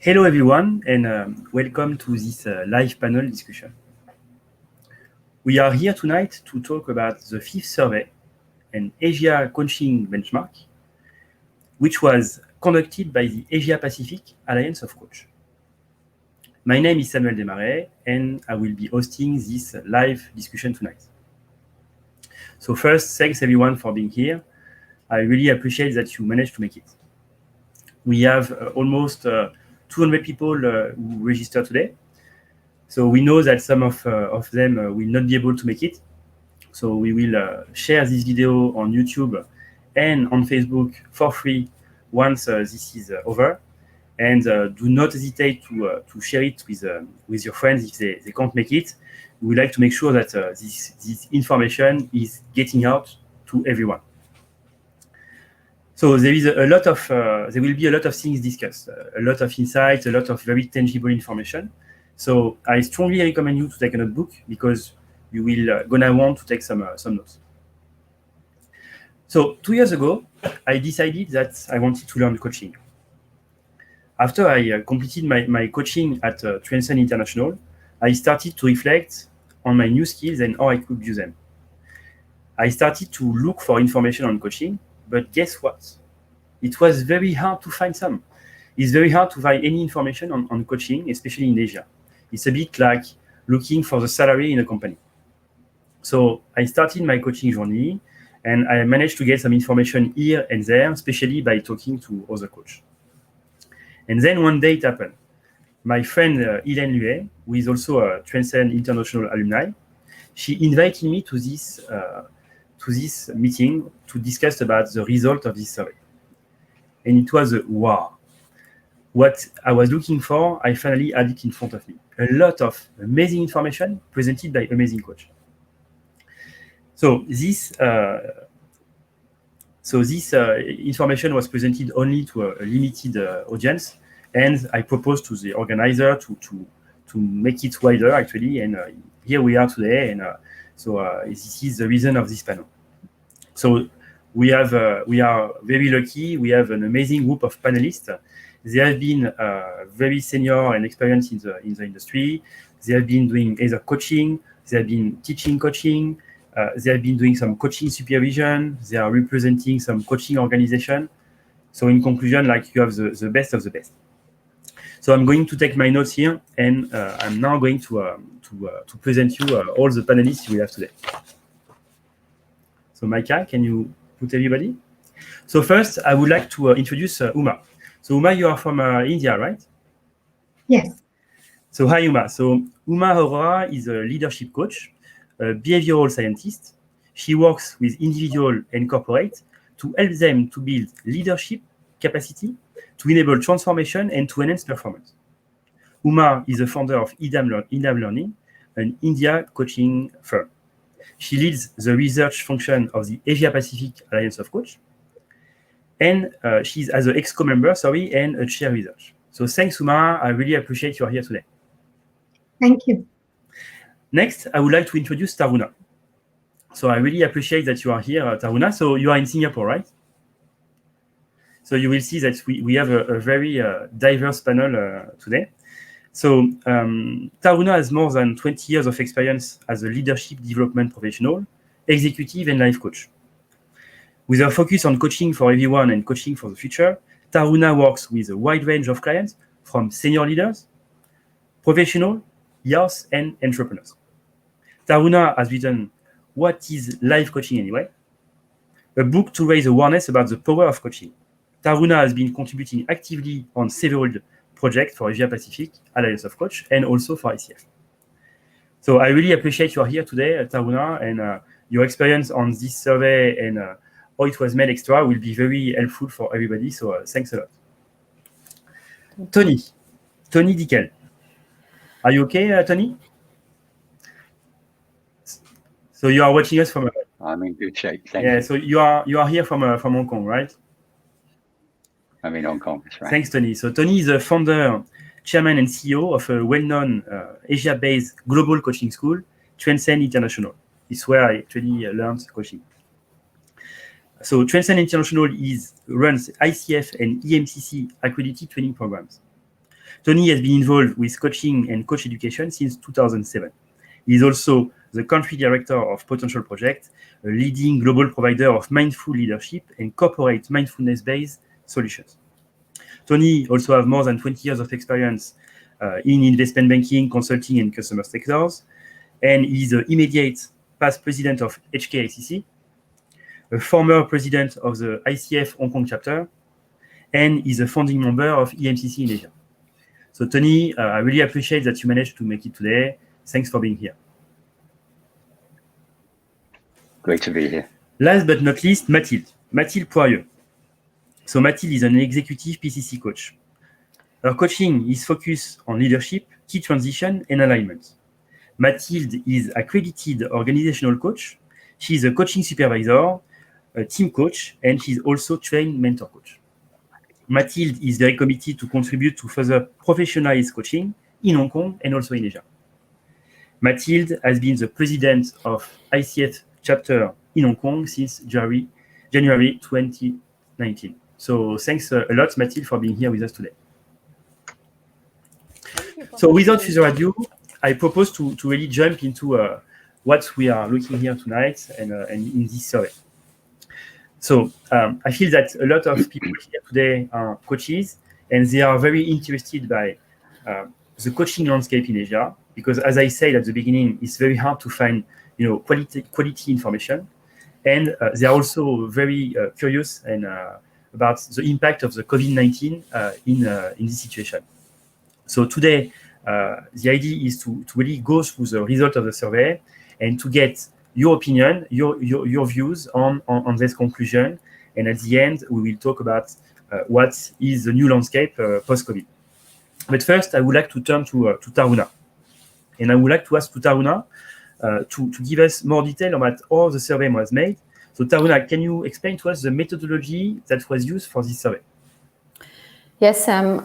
Hello everyone, and welcome to this live panel discussion. We are here tonight to talk about the fifth survey, an Asia coaching benchmark, which was conducted by the Asia Pacific Alliance of Coach. My name is Samuel Desmarais, and I will be hosting this live discussion tonight. So first, thanks everyone for being here. I really appreciate that you managed to make it. We have almost 200 people who registered today. So we know that some of them will not be able to make it. So we will share this video on YouTube and on Facebook for free once this is over. And do not hesitate to share it with your friends if they can't make it. We would like to make sure that this information is getting out to everyone. So there is there will be a lot of things discussed, a lot of insights, a lot of very tangible information. So I strongly recommend you to take a notebook because you will gonna want to take some notes. So 2 years ago, I decided that I wanted to learn coaching. After I completed my coaching at Transcend International, I started to reflect on my new skills and how I could use them. I started to look for information on coaching, but guess what? It was very hard to find some. It's very hard to find any information on coaching, especially in Asia. It's a bit like looking for the salary in a company. So I started my coaching journey, and I managed to get some information here and there, especially by talking to other coaches. And then one day it happened. My friend Hélène Luet, who is also a Transcend International alumni, she invited me to this meeting to discuss about the result of this survey. And it was a wow. What I was looking for, I finally had it in front of me. A lot of amazing information presented by amazing coach. So this information was presented only to a limited audience, and I proposed to the organizer to make it wider actually. And here we are today, and this is the reason of this panel. So we are very lucky. We have an amazing group of panelists. They have been very senior and experienced in the industry. They have been doing either coaching, they have been teaching coaching, they have been doing some coaching supervision, they are representing some coaching organization. So in conclusion, like, you have the best of the best. So I'm going to take my notes here, and I'm now going to present you all the panelists we have today. So Maika, can you put everybody? So first, I would like to introduce Uma. So Uma, you are from India, right? Yes. So hi, Uma. So Uma Arora is a leadership coach, a behavioral scientist. She works with individual and corporate to help them to build leadership capacity, to enable transformation, and to enhance performance. Uma is the founder of Idam Learning, an India coaching firm. She leads the research function of the Asia Pacific Alliance of Coach, and she's as an EXCO member, and a chair research. So thanks, Uma. I really appreciate you are here today. Thank you. Next, I would like to introduce Taruna. So I really appreciate that you are here, Taruna. So you are in Singapore, right? So you will see that we have a very diverse panel today. So Taruna has more than 20 years of experience as a leadership development professional, executive, and life coach. With a focus on coaching for everyone and coaching for the future, Taruna works with a wide range of clients, from senior leaders, professionals, youth, and entrepreneurs. Taruna has written What is Life Coaching Anyway? A book to raise awareness about the power of coaching. Taruna has been contributing actively on several projects for Asia Pacific Alliance of Coach and also for ICF. So I really appreciate you are here today, Taruna, and your experience on this survey and how it was made extra will be very helpful for everybody. So thanks a lot. Tony Dickel. Are you okay, Tony? So you are watching us from. I'm in good shape. Thank you. So you are here from Hong Kong, right? I'm in Hong Kong. That's right. Thanks, Tony. So Tony is the founder, chairman, and CEO of a well-known Asia-based global coaching school, Transcend International. It's where I actually learned coaching. So Transcend International runs ICF and EMCC accredited training programs. Tony has been involved with coaching and coach education since 2007. He is also the country director of Potential Project, a leading global provider of mindful leadership and corporate mindfulness-based solutions. Tony also has more than 20 years of experience in investment banking, consulting, and customer sectors, and he's the immediate past president of HKICC, a former president of the ICF Hong Kong chapter, and is a founding member of EMCC in Asia. So Tony, I really appreciate that you managed to make it today. Thanks for being here. Great to be here. Last but not least, Mathilde Poirieux. So Mathilde is an executive PCC coach. Her coaching is focused on leadership, key transition, and alignment. Mathilde is accredited organizational coach. She's a coaching supervisor, a team coach, and she's also trained mentor coach. Mathilde is very committed to contribute to further professionalized coaching in Hong Kong and also in Asia. Mathilde has been the president of ICF chapter in Hong Kong since January 2019. So thanks a lot, Mathilde, for being here with us today. So without further ado, I propose to really jump into what we are looking here tonight and in this survey. So I feel that a lot of people here today are coaches, and they are very interested by the coaching landscape in Asia, because as I said at the beginning, it's very hard to find quality information, and they are also very curious and about the impact of the COVID-19 in this situation. So today, the idea is to really go through the result of the survey and to get your opinion, your views on this conclusion. And at the end, we will talk about what is the new landscape post-COVID. But first, I would like to turn to Taruna. And I would like to ask to Taruna to give us more detail about how the survey was made. So Taruna, can you explain to us the methodology that was used for this survey? Yes, Sam.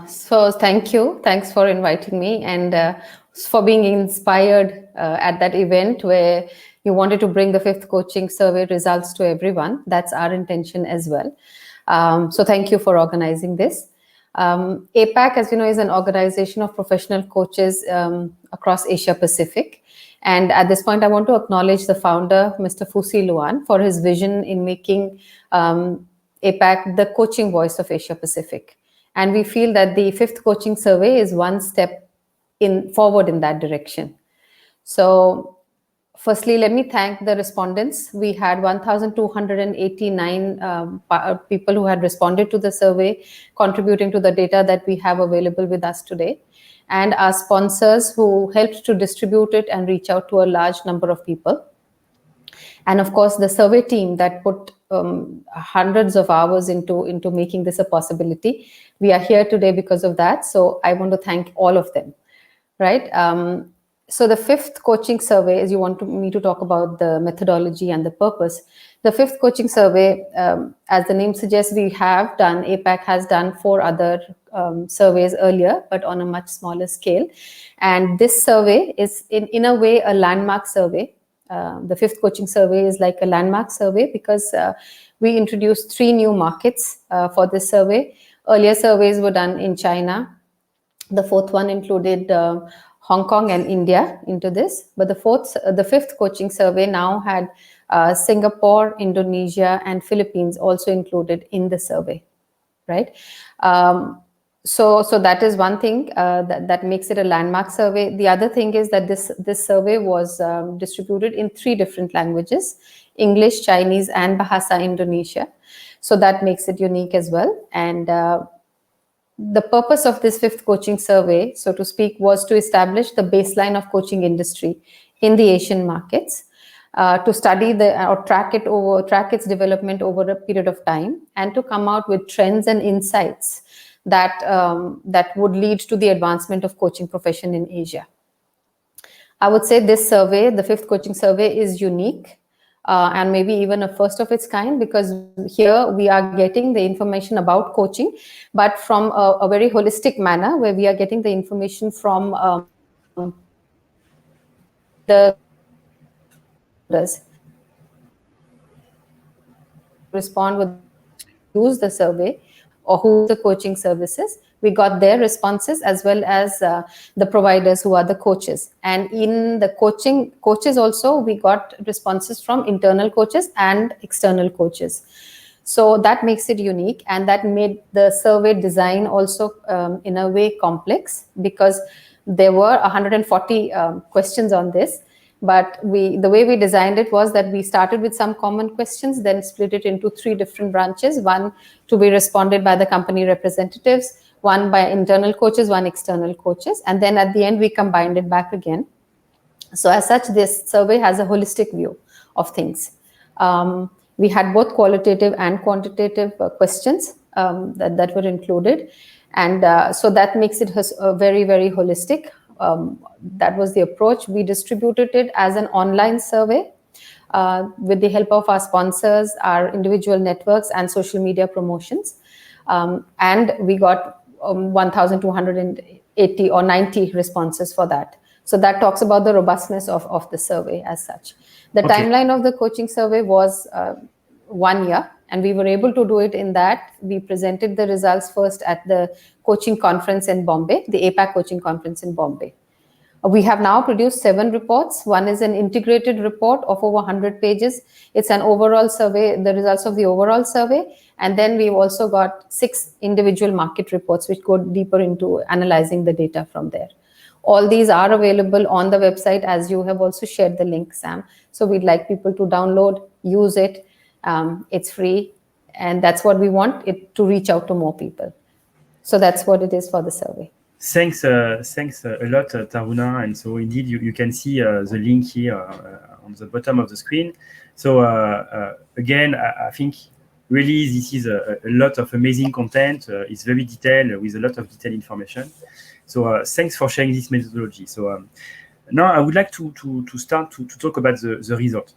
So thank you. Thanks for inviting me and for being inspired at that event where you wanted to bring the 5th coaching survey results to everyone. That's our intention as well. So thank you for organizing this. APAC, as you know, is an organization of professional coaches across Asia Pacific. And at this point, I want to acknowledge the founder, Mr. Fusi Luan, for his vision in making APAC the coaching voice of Asia Pacific. And we feel that the 5th coaching survey is one step forward in that direction. So firstly, let me thank the respondents. We had 1,289 people who had responded to the survey, contributing to the data that we have available with us today, and our sponsors who helped to distribute it and reach out to a large number of people. And of course, the survey team that put hundreds of hours into making this a possibility. We are here today because of that. So I want to thank all of them, right? So the 5th coaching survey, as you want me to talk about the methodology and the purpose. The 5th coaching survey, as the name suggests, APAC has done 4 other surveys earlier, but on a much smaller scale. And this survey is in a way a landmark survey. The 5th coaching survey is like a landmark survey because we introduced 3 new markets for this survey. Earlier surveys were done in China. The 4th one included Hong Kong and India into this, but the 5th coaching survey now had Singapore, Indonesia, and Philippines also included in the survey, right? So that is one thing that makes it a landmark survey. The other thing is that this survey was distributed in 3 different languages: English, Chinese, and Bahasa Indonesia. So that makes it unique as well. And the purpose of this 5th coaching survey, so to speak, was to establish the baseline of coaching industry in the Asian markets, to study track its development over a period of time, and to come out with trends and insights that would lead to the advancement of coaching profession in Asia. I would say this survey, the 5th coaching survey, is unique and maybe even a first of its kind, because here we are getting the information about coaching, but from a very holistic manner, where we are getting the information from the respond with use the survey or who the coaching services, We got their responses as well as the providers who are the coaches. And in the coaches also, we got responses from internal coaches and external coaches. So that makes it unique, and that made the survey design also in a way complex, because there were 140 questions on this. But the way we designed it was that we started with some common questions, then split it into 3 different branches, one to be responded by the company representatives, one by internal coaches, one external coaches, and then at the end we combined it back again. So as such, this survey has a holistic view of things. We had both qualitative and quantitative questions that were included, and so that makes it very, very holistic. That was the approach. We distributed it as an online survey with the help of our sponsors, our individual networks, and social media promotions. And we got 1,280 or 90 responses for that. So that talks about the robustness of the survey as such. The timeline of the coaching survey was 1 year, and we were able to do it in that we presented the results first at the coaching conference in Bombay, the APAC coaching conference in Bombay. We have now produced 7 reports. One is an integrated report of over 100 pages. It's an overall survey, the results of the overall survey. And then we've also got 6 individual market reports, which go deeper into analyzing the data from there. All these are available on the website, as you have also shared the link, Sam. So we'd like people to download, use it. It's free, and that's what we want, it to reach out to more people. So that's what it is for the survey. Thanks a lot, Taruna. And so indeed, you can see the link here on the bottom of the screen. So again, I think really this is a lot of amazing content. It's very detailed with a lot of detailed information. So thanks for sharing this methodology. So now I would like to start to talk about the result.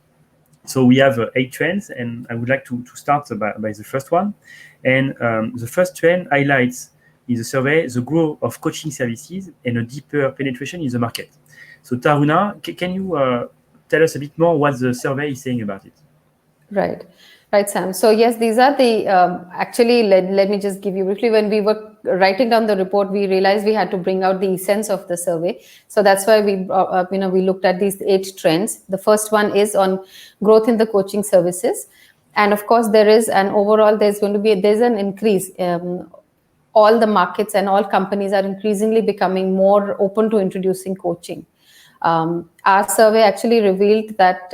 So we have 8 trends, and I would like to start by the first one. And the first trend highlights in the survey the growth of coaching services and a deeper penetration in the market. So Taruna, can you tell us a bit more what the survey is saying about it? Right, Sam. So yes, these are the, actually, let me just give you briefly, when we were writing down the report, we realized we had to bring out the essence of the survey. So that's why we looked at these 8 trends. The first one is on growth in the coaching services. And of course, there is an overall, there's an increase. All the markets and all companies are increasingly becoming more open to introducing coaching. Our survey actually revealed that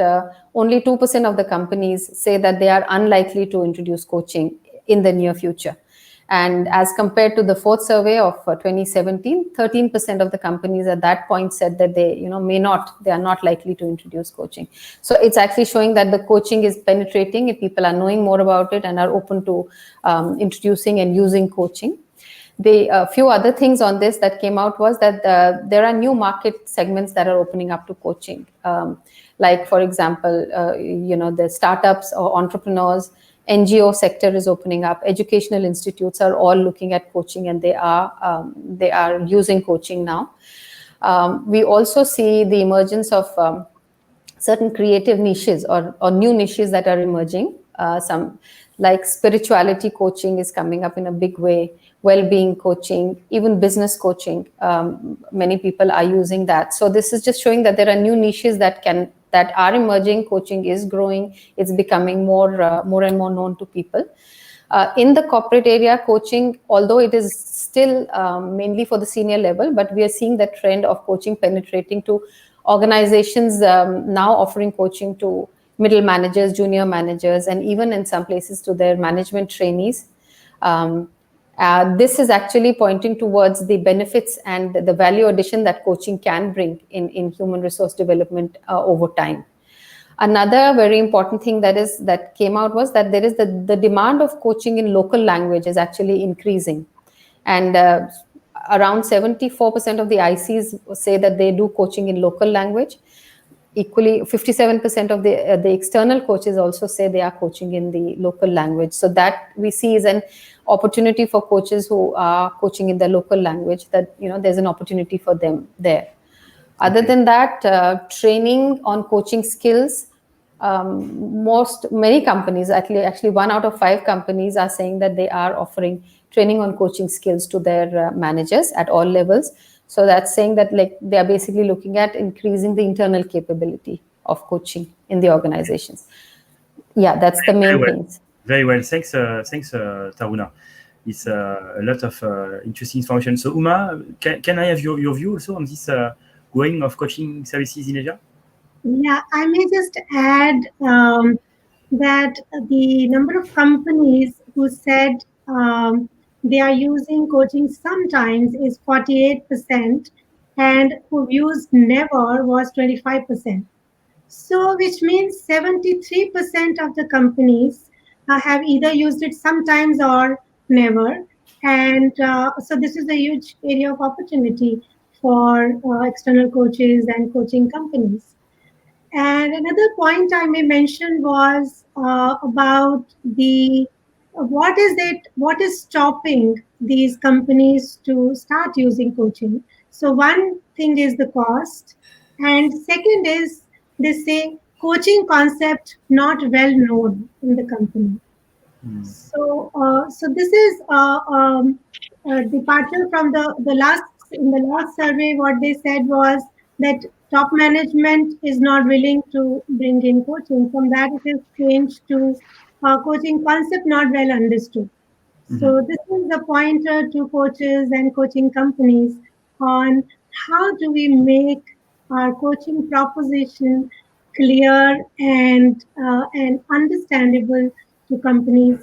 only 2% of the companies say that they are unlikely to introduce coaching in the near future. And as compared to the 4th survey of 2017, 13% of the companies at that point said that they are not likely to introduce coaching. So it's actually showing that the coaching is penetrating, if people are knowing more about it and are open to introducing and using coaching. The few other things on this that came out was that there are new market segments that are opening up to coaching. Like, for example, the startups or entrepreneurs, NGO sector is opening up. Educational institutes are all looking at coaching, and they are using coaching now. We also see the emergence of certain creative niches or new niches that are emerging. Some like spirituality coaching is coming up in a big way. Well-being coaching, even business coaching, many people are using that. So this is just showing that there are new niches that are emerging. Coaching is growing. It's becoming more and more known to people. In the corporate area, coaching, although it is still mainly for the senior level, but we are seeing that trend of coaching penetrating to organizations now offering coaching to middle managers, junior managers, and even in some places to their management trainees. This is actually pointing towards the benefits and the value addition that coaching can bring in human resource development over time. Another very important thing that came out was that there is the demand of coaching in local language is actually increasing. And around 74% of the ICs say that they do coaching in local language. Equally, 57% of the external coaches also say they are coaching in the local language. So that we see is an opportunity for coaches who are coaching in their local language, that there's an opportunity for them there. Other than that, training on coaching skills, many companies, actually 1 out of 5 companies are saying that they are offering training on coaching skills to their managers at all levels. So that's saying that like they are basically looking at increasing the internal capability of coaching in the organizations. Yeah, that's the main things. Very well. Thanks, Taruna. It's a lot of interesting information. So, Uma, can I have your view also on this growing of coaching services in Asia? Yeah, I may just add that the number of companies who said they are using coaching sometimes is 48%, and who used never was 25%. So, which means 73% of the companies have either used it sometimes or never. And so, this is a huge area of opportunity for external coaches and coaching companies. And another point I may mention was about the what is stopping these companies to start using coaching. So one thing is the cost, and second is they say coaching concept not well known in the company. So this is a departure from the last survey. What they said was that top management is not willing to bring in coaching. From that, it is changed to coaching concept not well understood. So this is a pointer to coaches and coaching companies on how do we make our coaching proposition clear and understandable to companies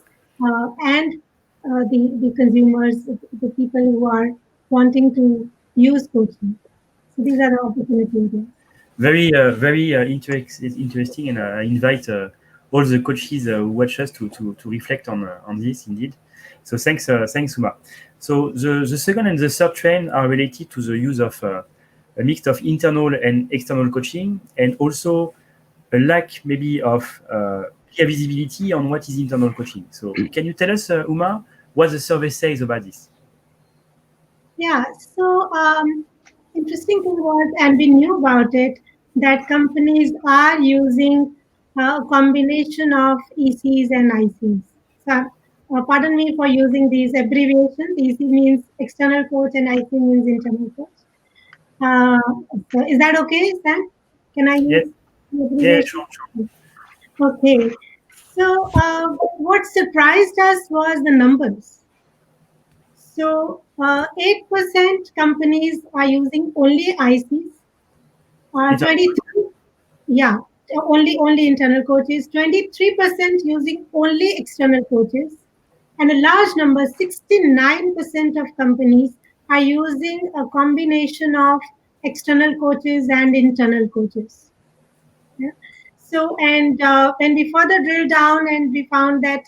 and the consumers, the people who are wanting to use coaching. So these are the opportunities. Very interesting, and I invite all the coaches who watch us to reflect on this indeed. So thanks, Uma. So the second and the third trend are related to the use of a mix of internal and external coaching, and also a lack maybe of clear visibility on what is internal coaching. So can you tell us, Uma, what the survey says about this? Yeah, so interesting thing was, and we knew about it, that companies are using a combination of ECs and ICs. So, pardon me for using these abbreviations. EC means external coach and IC means internal coach. So is that okay, Sam? Can I use the abbreviation? Yeah, sure. Okay. So what surprised us was the numbers. So 8% companies are using only ICs. 23, yeah, only internal coaches. 23% using only external coaches, and a large number, 69% of companies are using a combination of external coaches and internal coaches. Yeah. So, and when we further drill down, and we found that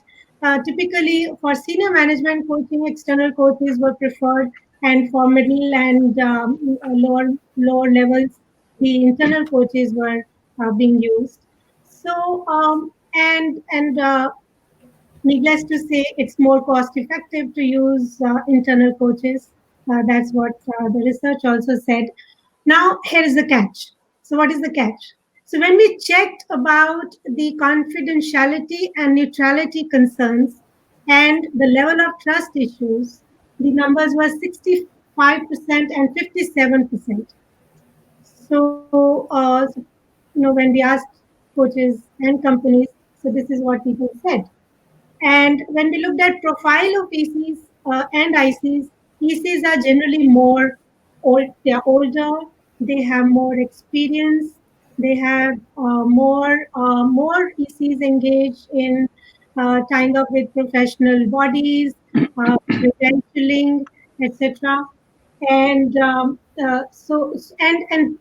typically for senior management coaching, external coaches were preferred, and for middle and lower levels, the internal coaches were being used. So, and needless to say, it's more cost effective to use internal coaches. That's what the research also said. Now, here is the catch. So, what is the catch? So, when we checked about the confidentiality and neutrality concerns and the level of trust issues, the numbers were 65% and 57%. So, when we asked coaches and companies, so this is what people said. And when we looked at profile of ECs and ICs, ECs are generally more old. They are older. They have more experience. They have more ECs engaged in tying up with professional bodies, credentialing, etc. And and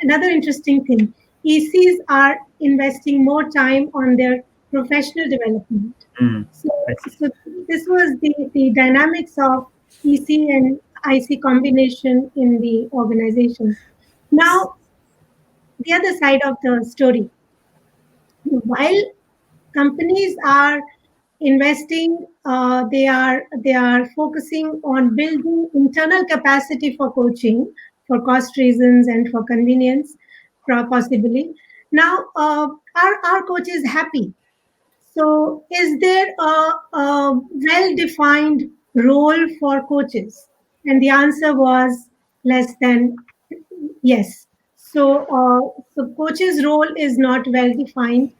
another interesting thing, ECs are investing more time on their professional development. So this was the dynamics of EC and IC combination in the organizations. Now, the other side of the story, while companies are investing, they are focusing on building internal capacity for coaching for cost reasons and for convenience, possibly. Now, are our coaches happy? So, is there a well-defined role for coaches? And the answer was less than yes. So coach's role is not well defined,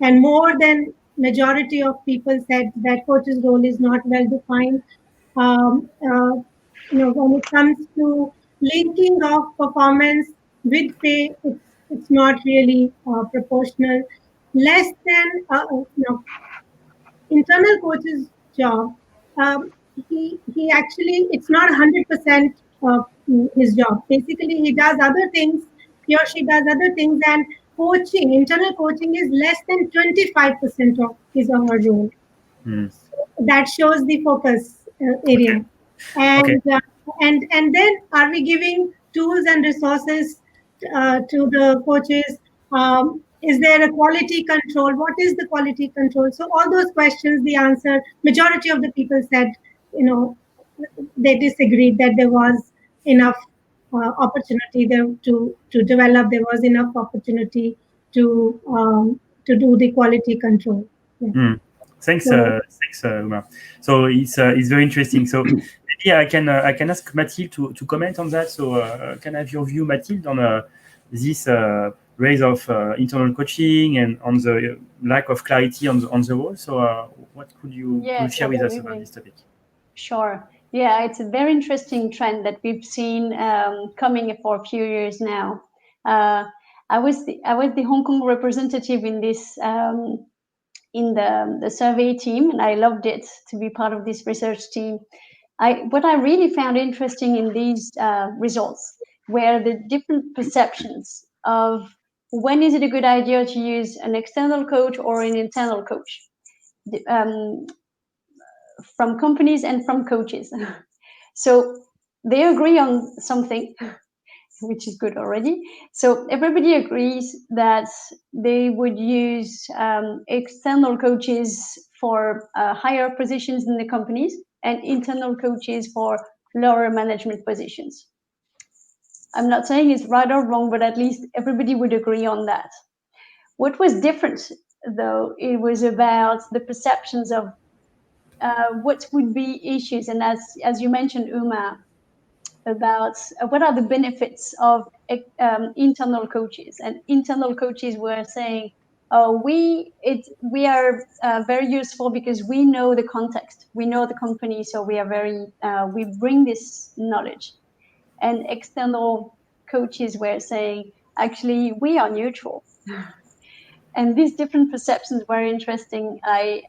and more than majority of people said that coach's role is not well defined. Um, uh, when it comes to linking of performance with pay, it's not really proportional. Less than internal coach's job, he actually it's not 100% his job. Basically, he does other things. He or she does other things, and coaching, internal coaching, is less than 25% of his or her role. Mm. So that shows the focus Okay. area. And and then are we giving tools and resources to the coaches? Is there a quality control? What is the quality control? So all those questions, the answer, majority of the people said, they disagreed that there was enough opportunity there to develop. There was enough opportunity to do the quality control. Yeah. Mm. Thanks, So, Uma. So it's very interesting. So maybe I can ask Mathilde to comment on that. So can I have your view, Mathilde, on this rise of internal coaching and on the lack of clarity on the role? So what could you share with us about this topic? Sure. Yeah, it's a very interesting trend that we've seen coming for a few years now. I was the Hong Kong representative in this in the survey team, and I loved it to be part of this research team. What I really found interesting in these results were the different perceptions of when is it a good idea to use an external coach or an internal coach. From companies and from coaches. So they agree on something, which is good already. So everybody agrees that they would use external coaches for higher positions in the companies and internal coaches for lower management positions. I'm not saying it's right or wrong, but at least everybody would agree on that. What was different, though, it was about the perceptions of what would be issues, and as you mentioned, Uma, about what are the benefits of internal coaches. And internal coaches were saying, "Oh, we are very useful because we know the context, we know the company, so we are we bring this knowledge." And external coaches were saying, "Actually, we are neutral." And these different perceptions were interesting. I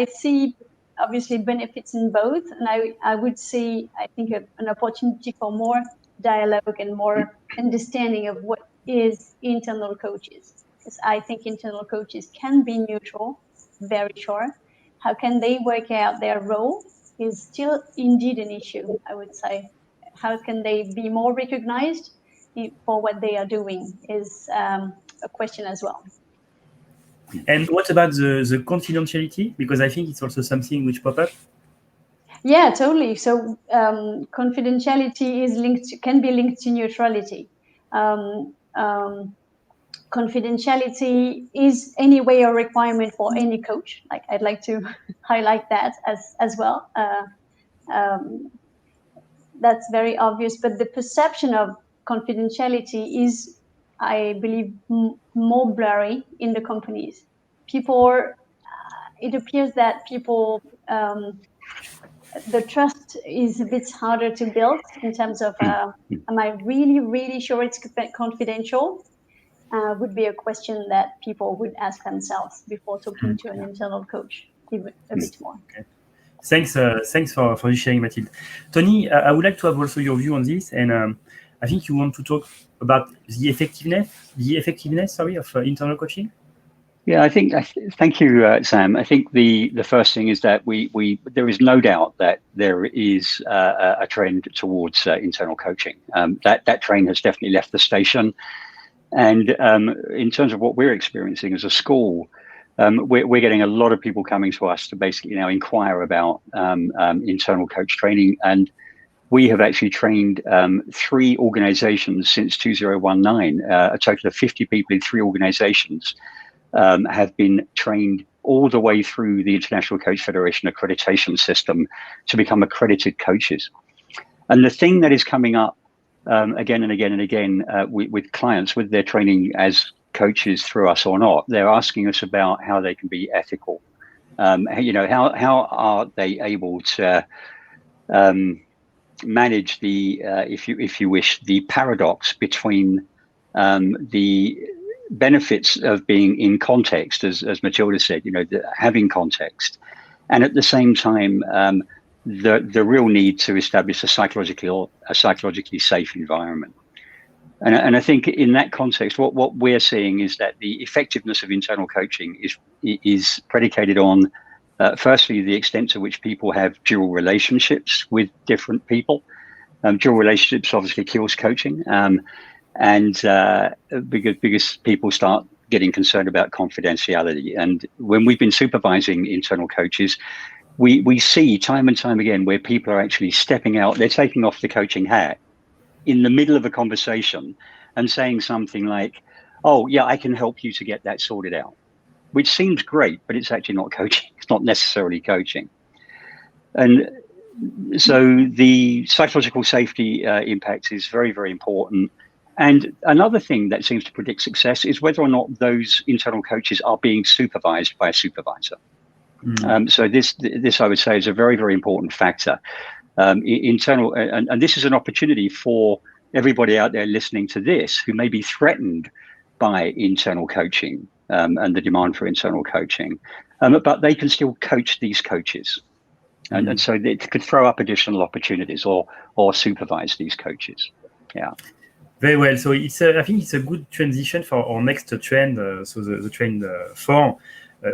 see obviously benefits in both, and I would see, I think, an opportunity for more dialogue and more understanding of what is internal coaches. Because I think internal coaches can be neutral, very sure. How can they work out their role is still indeed an issue, I would say. How can they be more recognized for what they are doing is a question as well. And what about the confidentiality? Because I think it's also something which pop up. Yeah, totally. So confidentiality can be linked to neutrality. Confidentiality is anyway a requirement for any coach. Like, I'd like to highlight that as well. That's very obvious, but the perception of confidentiality is, I believe, more blurry in the companies. It appears that people, the trust is a bit harder to build in terms of, am I really, really sure it's confidential? Would be a question that people would ask themselves before talking to an internal coach even a bit more. Okay. Thanks for sharing, Mathilde. Tony, I would like to have also your view on this, and I think you want to talk about the effectiveness, of internal coaching. Yeah, I think. Thank you, Sam. I think the first thing is that there is no doubt that there is a trend towards internal coaching. That train has definitely left the station, and in terms of what we're experiencing as a school, we're getting a lot of people coming to us to basically now inquire about internal coach training, and we have actually trained 3 organizations since 2019. A total of 50 people in 3 organizations have been trained all the way through the International Coach Federation accreditation system to become accredited coaches. And the thing that is coming up again and again and again with clients, with their training as coaches through us or not, they're asking us about how they can be ethical. How are they able to manage the, if you wish, the paradox between the benefits of being in context, as Mathilde said, having context, and at the same time the real need to establish a psychologically safe environment. And I think in that context, what we're seeing is that the effectiveness of internal coaching is predicated on firstly the extent to which people have dual relationships with different people. Dual relationships obviously kills coaching, and because people start getting concerned about confidentiality. And when we've been supervising internal coaches, we see time and time again where people are actually stepping out, they're taking off the coaching hat in the middle of a conversation and saying something like, "Oh yeah, I can help you to get that sorted out," which seems great, but it's actually not coaching. It's not necessarily coaching. And so the psychological safety impact is very, very important. And another thing that seems to predict success is whether or not those internal coaches are being supervised by a supervisor. So this I would say is a very, very important factor. Internal, and this is an opportunity for everybody out there listening to this who may be threatened by internal coaching and the demand for internal coaching, but they can still coach these coaches, and so it could throw up additional opportunities or supervise these coaches. Yeah. Very well. So I think it's a good transition for our next trend. So the trend 4,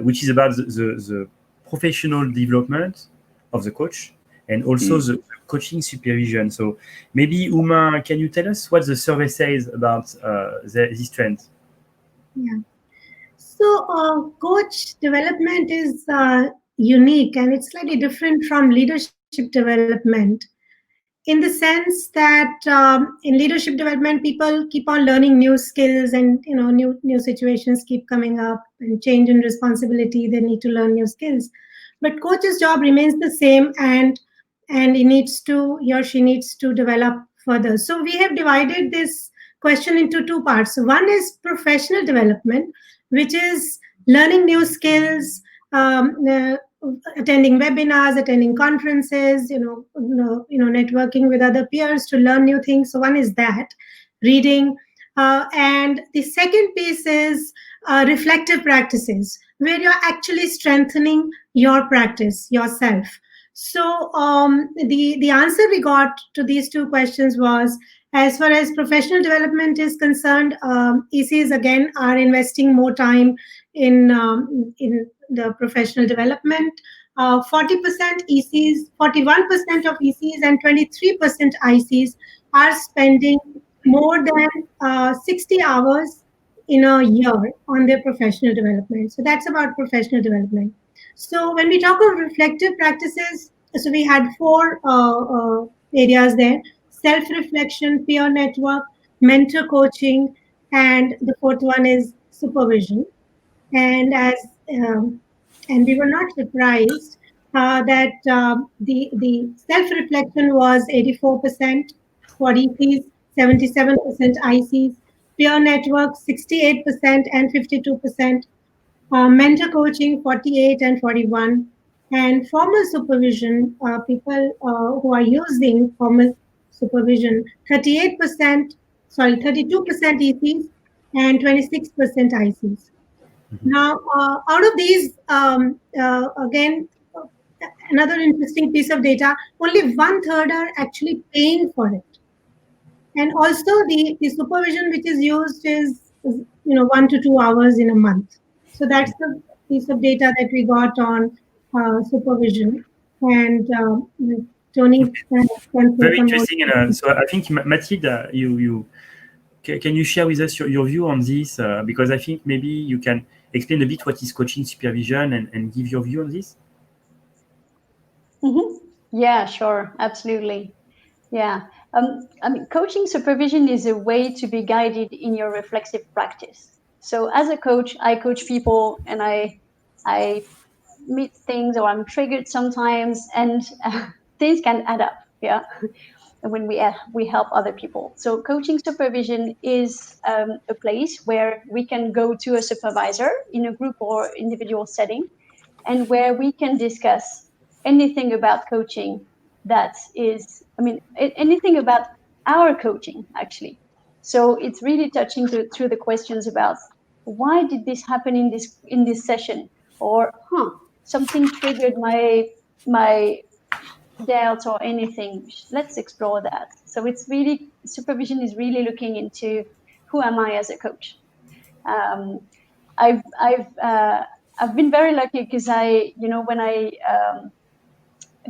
which is about the professional development of the coach and also the coaching supervision. So maybe Uma, can you tell us what the survey says about this trend? Yeah. So coach development is unique, and it's slightly different from leadership development, in the sense that in leadership development, people keep on learning new skills, and new situations keep coming up, and change in responsibility, they need to learn new skills. But coach's job remains the same, and he or she needs to develop further. So we have divided this question into 2 parts. So one is professional development, which is learning new skills, attending webinars, attending conferences, networking with other peers to learn new things. So one is that, reading. And the second piece is reflective practices, where you're actually strengthening your practice yourself. So the answer we got to these 2 questions was, as far as professional development is concerned, ECs again are investing more time in the professional development. 40% ECs, 41% of ECs, and 23% ICs are spending more than 60 hours in a year on their professional development. So that's about professional development. So when we talk of reflective practices, so we had 4 areas there: self-reflection, peer network, mentor coaching, and the 4th one is supervision. And and we were not surprised that the self-reflection was 84% for ECs, 77% ICs, peer network 68% and 52%, mentor coaching 48 and 41, and formal supervision, people who are using formal supervision, 32% ECs and 26% ICs. Now, out of these, again, another interesting piece of data, only 1/3 are actually paying for it. And also the supervision which is used is 1 to 2 hours in a month. So that's the piece of data that we got on supervision. And Tony, very interesting. So I think Mathilde, can you share with us your view on this? Because I think maybe you can explain a bit what is coaching supervision and give your view on this. Yeah, sure, absolutely. Yeah, I mean, coaching supervision is a way to be guided in your reflexive practice. So as a coach, I coach people and I I meet things, or I'm triggered sometimes, and things can add up. Yeah. When we help other people. So coaching supervision is a place where we can go to a supervisor in a group or individual setting, and where we can discuss anything about coaching that is, anything about our coaching, actually. So it's really touching through the questions about why did this happen in this session, or something triggered my doubt or anything. Let's explore that. So it's really, supervision is really looking into who am I as a coach. I've been very lucky because when I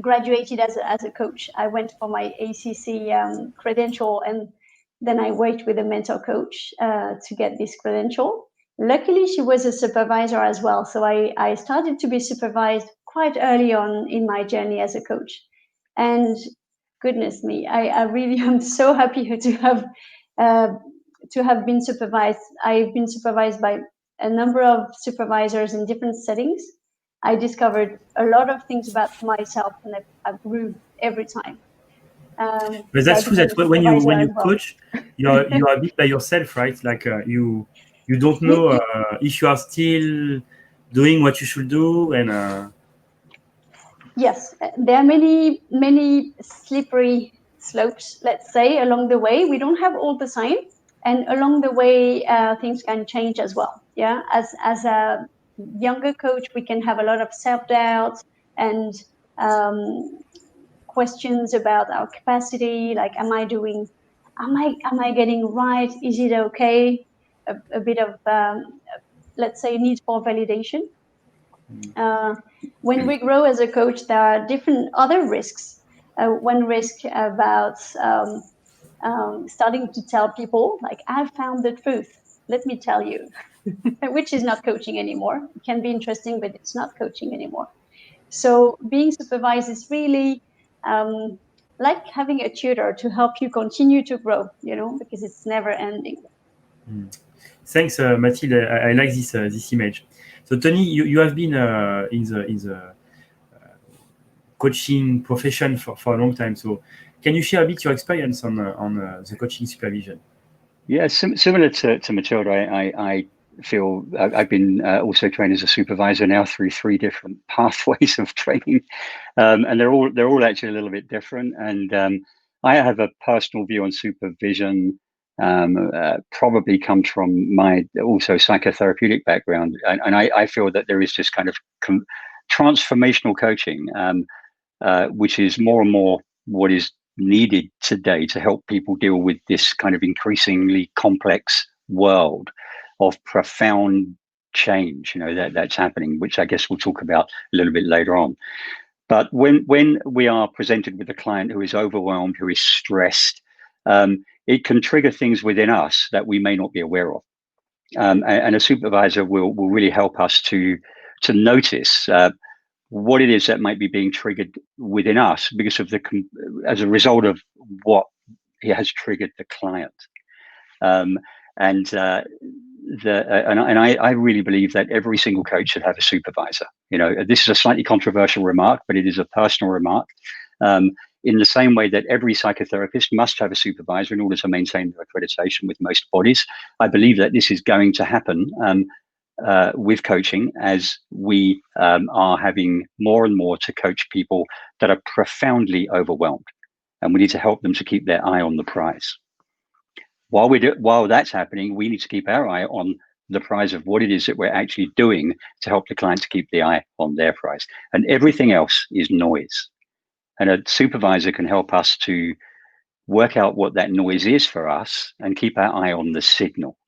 graduated as a coach, I went for my ACC credential, and then I worked with a mentor coach to get this credential. Luckily, she was a supervisor as well, so I started to be supervised quite early on in my journey as a coach. And goodness me, I really am so happy to have been supervised. I've been supervised by a number of supervisors in different settings. I discovered a lot of things about myself, and I grew every time. But that's true that when you coach, you are a bit by yourself, right? Like you don't know if you are still doing what you should do, and yes, there are many slippery slopes, let's say, along the way. We don't have all the time, and along the way things can change as well. Yeah, as a younger coach, we can have a lot of self-doubt and questions about our capacity, like am I getting right? Is it okay? A bit of let's say need for validation. When we grow as a coach, there are different other risks. One risk about starting to tell people, like, I've found the truth, let me tell you, which is not coaching anymore. It can be interesting, but it's not coaching anymore. So being supervised is really like having a tutor to help you continue to grow, because it's never ending. Thanks, Mathilde. I like this image. So Tony, you have been in the coaching profession for a long time. So can you share a bit your experience on the coaching supervision? Yeah, similar to Mathilde, I feel I've been also trained as a supervisor now through 3 different pathways of training, and they're all actually a little bit different. And I have a personal view on supervision. Probably comes from my also psychotherapeutic background, and I feel that there is this kind of transformational coaching, which is more and more what is needed today to help people deal with this kind of increasingly complex world of profound change, that's happening, which I guess we'll talk about a little bit later on. But when we are presented with a client who is overwhelmed, who is stressed, it can trigger things within us that we may not be aware of. And a supervisor will really help us to notice what it is that might be being triggered within us because of as a result of what has triggered the client. I really believe that every single coach should have a supervisor. This is a slightly controversial remark, but it is a personal remark. In the same way that every psychotherapist must have a supervisor in order to maintain their accreditation with most bodies, I believe that this is going to happen with coaching as we are having more and more to coach people that are profoundly overwhelmed, and we need to help them to keep their eye on the prize. While that's happening, we need to keep our eye on the prize of what it is that we're actually doing to help the client to keep the eye on their prize, and everything else is noise. And a supervisor can help us to work out what that noise is for us and keep our eye on the signal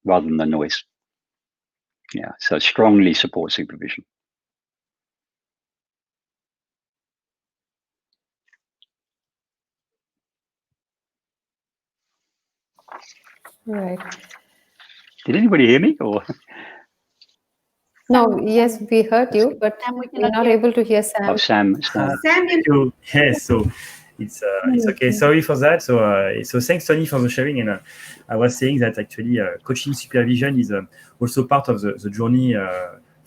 rather than the noise. Yeah, so strongly support supervision. Right. Did anybody hear me? Or no, yes, we heard you, but we're not able to hear Sam. Oh, Sam. Yes, so it's okay. Sorry for that. So thanks, Tony, for the sharing. And I was saying that actually coaching supervision is also part of the journey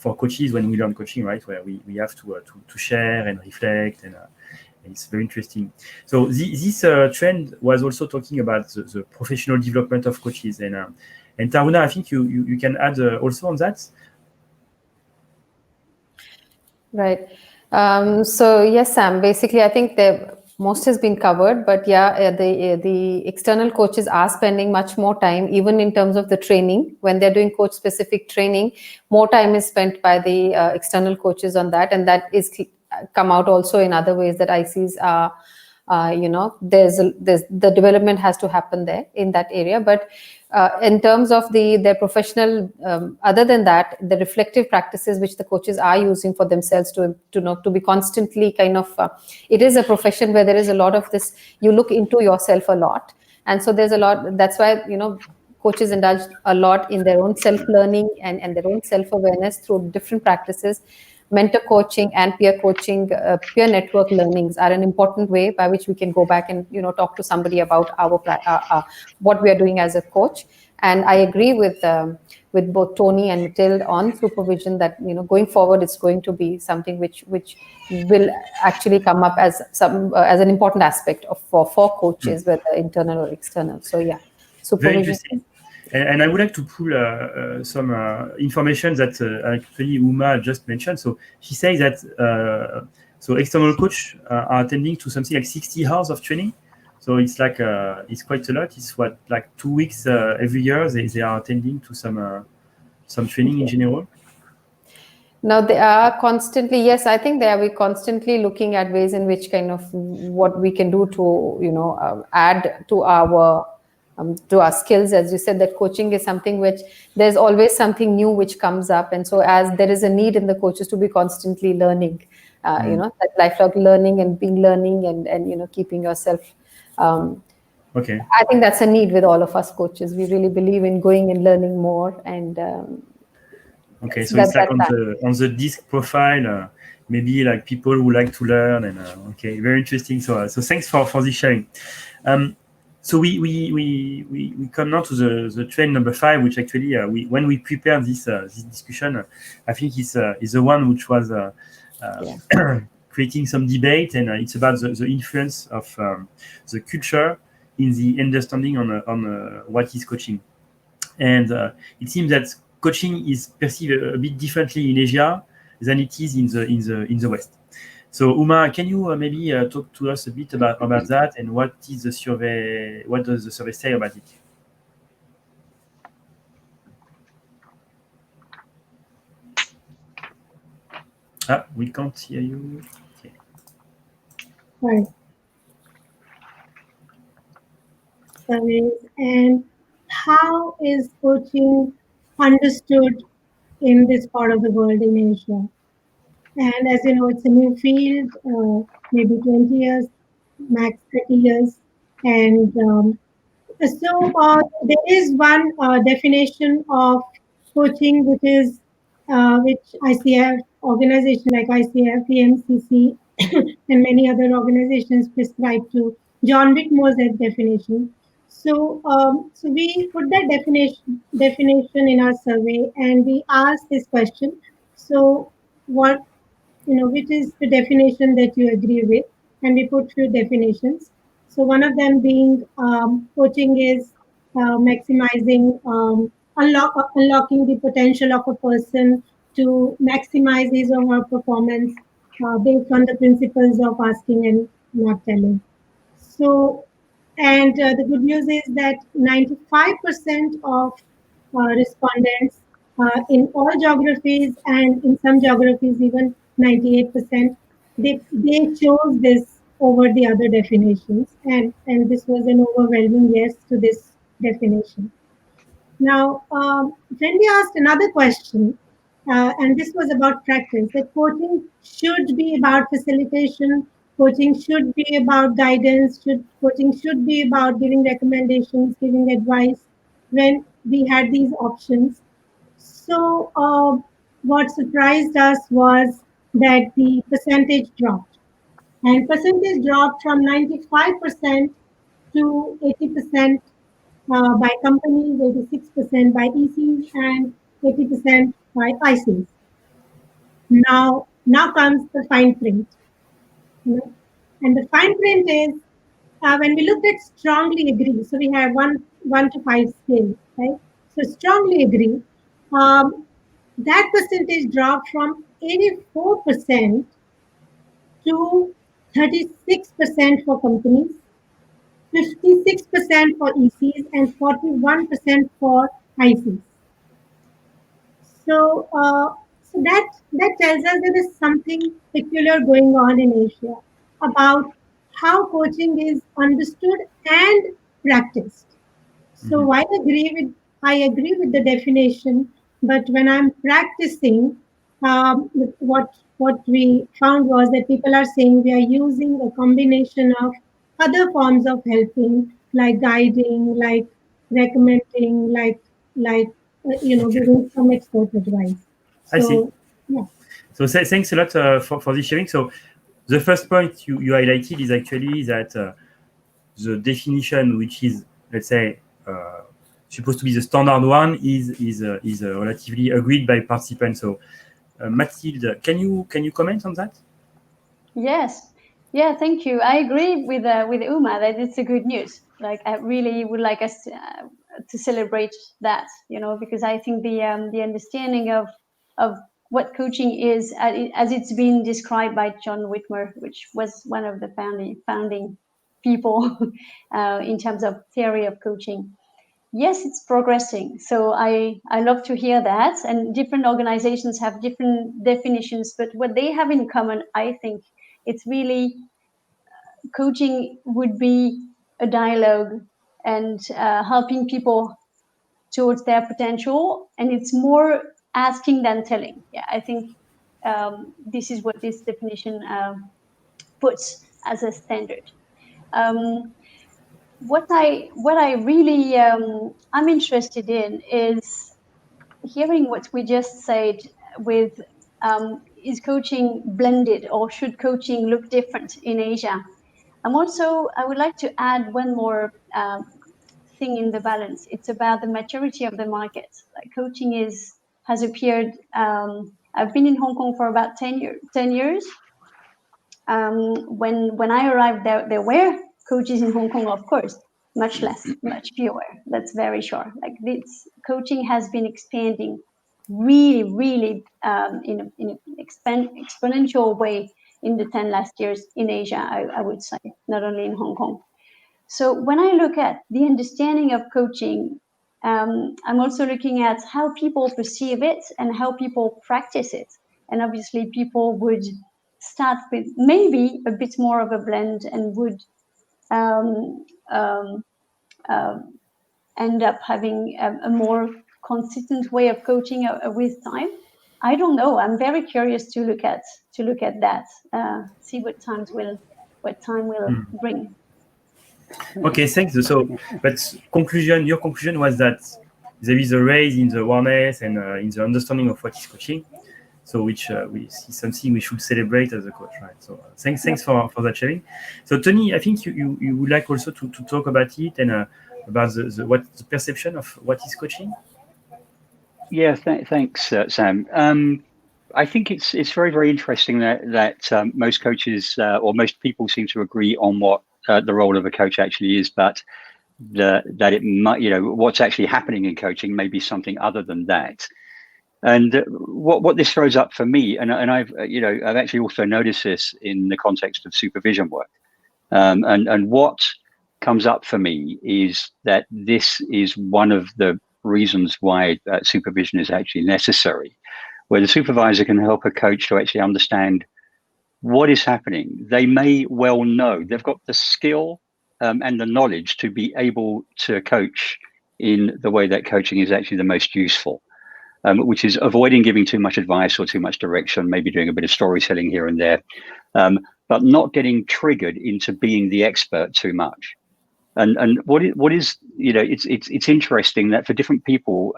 for coaches when we learn coaching, right? Where we have to share and reflect, and it's very interesting. So this trend was also talking about the professional development of coaches, and Taruna, I think you can add also on that. Right. So yes, Sam, basically I think most has been covered, but yeah, the external coaches are spending much more time, even in terms of the training. When they're doing coach specific training, more time is spent by the external coaches on that, and that is come out also in other ways that ICs are, there's the development has to happen there in that area. But in terms of their professional, other than that, the reflective practices which the coaches are using for themselves to be constantly kind of, it is a profession where there is a lot of this, you look into yourself a lot. And so there's a lot, that's why, coaches indulge a lot in their own self-learning and their own self-awareness through different practices. Mentor coaching and peer coaching, peer network learnings are an important way by which we can go back and talk to somebody about what we are doing as a coach. And I agree with both Tony and Mathilde on supervision that going forward it's going to be something which will actually come up as an important aspect for coaches, whether internal or external. So yeah, supervision. Very interesting. And I would like to pull some information that actually Uma just mentioned. So she says that so external coach are attending to something like 60 hours of training. So it's like it's quite a lot. It's like 2 weeks every year they are attending to some training in general. Now they are constantly, yes, I think we're constantly looking at ways in which kind of what we can do to add to our skills. As you said, that coaching is something which there's always something new which comes up, and so as there is a need in the coaches to be constantly learning, that lifelong learning and being learning and keeping yourself. Okay. I think that's a need with all of us coaches. We really believe in going and learning more, and okay, so it's like on the disc profile, maybe like people who like to learn, and okay, very interesting. So thanks for this sharing. So we come now to the trend number 5, which actually when we prepare this discussion, I think is the one which was creating some debate, and it's about the influence of the culture in the understanding on what is coaching. And it seems that coaching is perceived a bit differently in Asia than it is in the West. So Uma, can you maybe talk to us a bit about that, and what is the survey? What does the survey say about it? We can't hear you. Okay. Right. And how is coaching understood in this part of the world in Asia? And as you know, it's a new field, maybe 20 years, max 30 years. And so there is one definition of coaching, which ICF organization like ICF, PMCC, and many other organizations prescribe to. John Whitmore's definition. So we put that definition in our survey, and we asked this question. So which is the definition that you agree with? And we put few definitions. So one of them being coaching is maximizing, unlocking the potential of a person to maximize his or her performance based on the principles of asking and not telling. So, and the good news is that 95% of respondents in all geographies, and in some geographies even 98%, they chose this over the other definitions, and this was an overwhelming yes to this definition. Now, when we asked another question, and this was about practice, that coaching should be about facilitation, coaching should be about guidance, coaching should be about giving recommendations, giving advice, when we had these options. So what surprised us was that the percentage dropped. And percentage dropped from 95% to 80% by companies, 86% by ECs, and 80% by ICs. Now comes the fine print. And the fine print is when we look at strongly agree. So we have 1 to 5 scale, right? So strongly agree. That percentage dropped from 84% to 36% for companies, 56% for ECs, and 41% for ICs. So that tells us there is something peculiar going on in Asia about how coaching is understood and practiced. So I agree with the definition, but when I'm practicing, what we found was that people are saying we are using a combination of other forms of helping, like guiding, like recommending, giving some expert advice. I see. Yeah. So thanks a lot for this sharing. So the first point you highlighted is actually that the definition, which is, let's say, supposed to be the standard one, is relatively agreed by participants. So Mathilde, can you comment on that? Yes. Yeah, thank you. I agree with Uma that it's a good news. Like, I really would like us to celebrate that, because I think the understanding of what coaching is, as it's been described by John Whitmer, which was one of the founding people in terms of theory of coaching. Yes, it's progressing. So I love to hear that. And different organizations have different definitions, but what they have in common, I think, it's really coaching would be a dialogue and helping people towards their potential. And it's more asking than telling. Yeah, I think this is what this definition puts as a standard. What I really I'm interested in is hearing what we just said with is coaching blended, or should coaching look different in Asia? I would like to add one more thing in the balance. It's about the maturity of the market. Like, coaching has appeared. I've been in Hong Kong for about 10 years. When I arrived there were coaches in Hong Kong, of course, much less, much fewer. That's very sure. Like, this coaching has been expanding really in an exponential way in the 10 last years in Asia, I would say, not only in Hong Kong. So when I look at the understanding of coaching, I'm also looking at how people perceive it and how people practice it. And obviously people would start with maybe a bit more of a blend and would end up having a more consistent way of coaching with time. I don't know. I'm very curious to look at that. See what time will bring. Okay, thanks. So, but your conclusion was that there is a raise in the awareness and in the understanding of what is coaching. So, which we see something we should celebrate as a coach, right? So, thanks for that sharing. So, Tony, I think you would like also to talk about it and about the perception of what is coaching. Yeah, thanks, Sam. I think it's very, very interesting that most coaches or most people seem to agree on what the role of a coach actually is, but that it might, what's actually happening in coaching may be something other than that. And what this throws up for me, and I've actually also noticed this in the context of supervision work, and what comes up for me is that this is one of the reasons why supervision is actually necessary, where the supervisor can help a coach to actually understand what is happening. They may well know, they've got the skill and the knowledge to be able to coach in the way that coaching is actually the most useful, which is avoiding giving too much advice or too much direction, maybe doing a bit of storytelling here and there, but not getting triggered into being the expert too much. And what is it's interesting that for different people,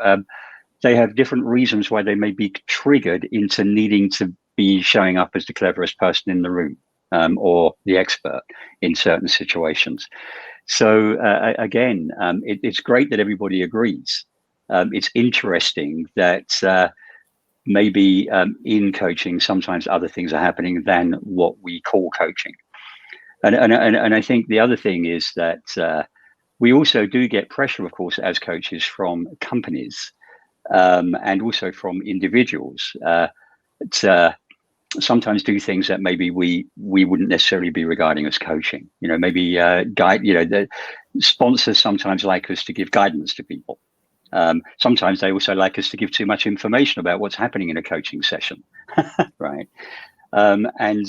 they have different reasons why they may be triggered into needing to be showing up as the cleverest person in the room or the expert in certain situations. So again, it's great that everybody agrees. It's interesting that maybe in coaching, sometimes other things are happening than what we call coaching. And I think the other thing is that we also do get pressure, of course, as coaches from companies and also from individuals to sometimes do things that maybe we wouldn't necessarily be regarding as coaching. Maybe guide. The sponsors sometimes like us to give guidance to people. Sometimes they also like us to give too much information about what's happening in a coaching session, right? And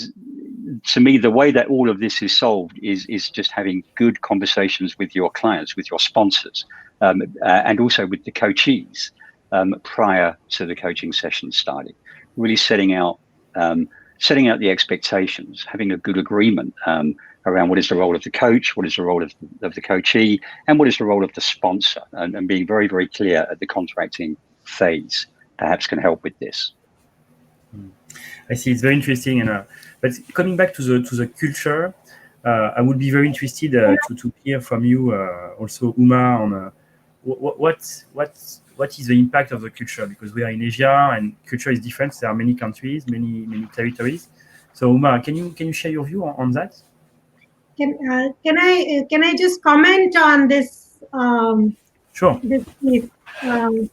to me, the way that all of this is solved is just having good conversations with your clients, with your sponsors, and also with the coachees prior to the coaching session starting. Really setting out the expectations, having a good agreement around what is the role of the coach, what is the role of the coachee, and what is the role of the sponsor, and being very, very clear at the contracting phase perhaps can help with this. I see, it's very interesting, and but coming back to the culture, I would be very interested to hear from you also, Uma, on what is the impact of the culture, because we are in Asia and culture is different. There are many countries, many territories. So Uma, can you share your view on that? Can I just comment on this? Sure. This piece. So